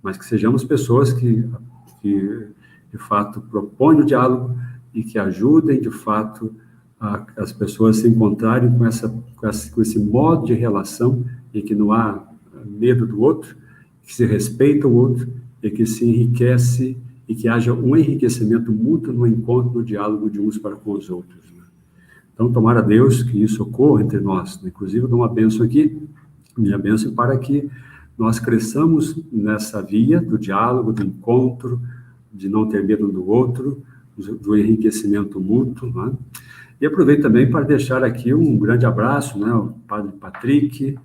Mas que sejamos pessoas que, de fato, propõem o diálogo e que ajudem, de fato, as pessoas se encontrarem com esse modo de relação em que não há medo do outro, que se respeita o outro e que se enriquece e que haja um enriquecimento mútuo no encontro, no diálogo de uns para com os outros, né? Então, tomara a Deus que isso ocorra entre nós, né? Inclusive, eu dou uma bênção aqui, minha bênção para que nós cresçamos nessa via do diálogo, do encontro, de não ter medo um do outro, do enriquecimento mútuo, né? E aproveito também para deixar aqui um grande abraço, né, ao Padre Patrick,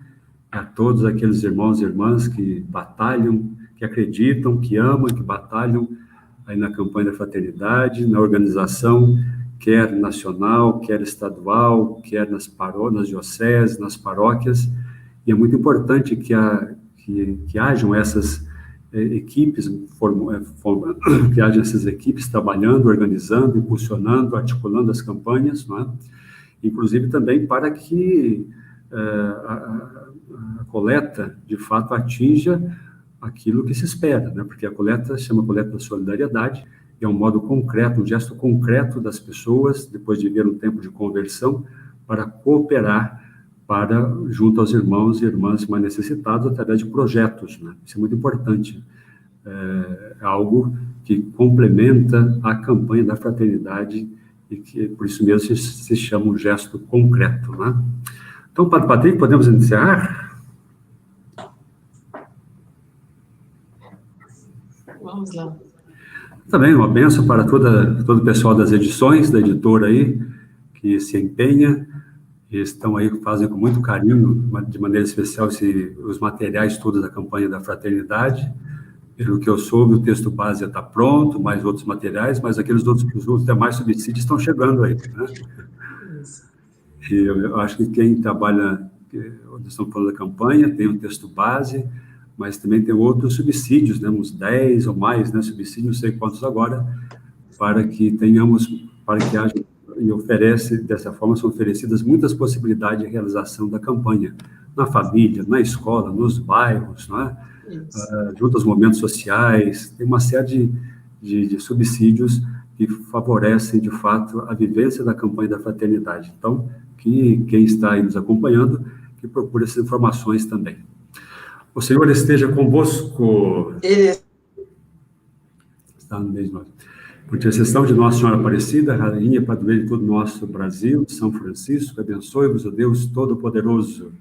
a todos aqueles irmãos e irmãs que batalham, que acreditam, que amam, que batalham aí na campanha da fraternidade, na organização, quer nacional, quer estadual, quer nas dioceses, nas paróquias. E é muito importante que hajam essas equipes, que haja essas equipes trabalhando, organizando, impulsionando, articulando as campanhas, não é? Inclusive também para que a coleta, de fato, atinja aquilo que se espera, né? Porque a coleta se chama coleta da solidariedade, é um modo concreto, um gesto concreto das pessoas, depois de viver um tempo de conversão, para cooperar junto aos irmãos e irmãs mais necessitados, através de projetos, né? Isso é muito importante. É algo que complementa a campanha da fraternidade e que, por isso mesmo, se chama um gesto concreto, né? Então, Padre Patrick, podemos encerrar? Vamos lá. Também uma bênção para todo o pessoal das edições, da editora aí, que se empenha estão aí, fazem com muito carinho, de maneira especial, os materiais todos da campanha da fraternidade. Pelo que eu soube, o texto base já está pronto, mais outros materiais, mas os outros demais subsídios estão chegando aí, né? E eu acho que quem trabalha, nós estamos falando da campanha, tem um texto base, mas também tem outros subsídios, né, uns 10 ou mais, né, subsídios, não sei quantos agora, para que haja, e dessa forma, são oferecidas muitas possibilidades de realização da campanha, na família, na escola, nos bairros, não é? Junto aos momentos sociais, tem uma série de subsídios que favorecem, de fato, a vivência da campanha da fraternidade. Então, que quem está aí nos acompanhando, que procure essas informações também. O Senhor esteja convosco. Ele Está no meio de nós. Por intercessão de Nossa Senhora Aparecida, Rainha Padroeira de todo o nosso Brasil, São Francisco, abençoe-vos o Deus Todo-Poderoso,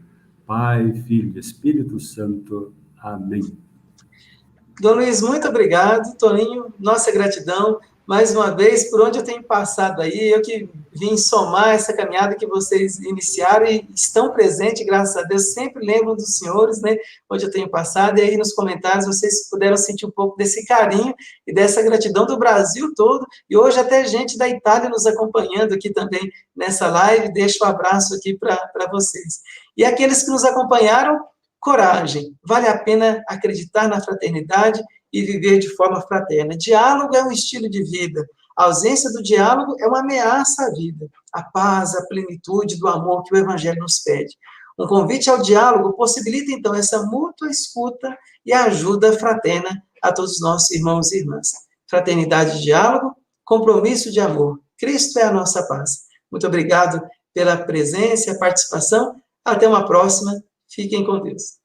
Pai, Filho e Espírito Santo. Amém. Dom Luiz, muito obrigado. Toninho, nossa gratidão. Mais uma vez, por onde eu tenho passado aí, eu que vim somar essa caminhada que vocês iniciaram e estão presentes, graças a Deus, sempre lembram dos senhores, né, onde eu tenho passado, e aí nos comentários vocês puderam sentir um pouco desse carinho e dessa gratidão do Brasil todo, e hoje até gente da Itália nos acompanhando aqui também nessa live, deixo um abraço aqui para vocês. E aqueles que nos acompanharam, coragem, vale a pena acreditar na fraternidade e viver de forma fraterna. Diálogo é um estilo de vida. A ausência do diálogo é uma ameaça à vida. A paz, a plenitude do amor que o Evangelho nos pede. Um convite ao diálogo possibilita, então, essa mútua escuta e ajuda fraterna a todos os nossos irmãos e irmãs. Fraternidade e diálogo, compromisso de amor. Cristo é a nossa paz. Muito obrigado pela presença e a participação. Até uma próxima. Fiquem com Deus.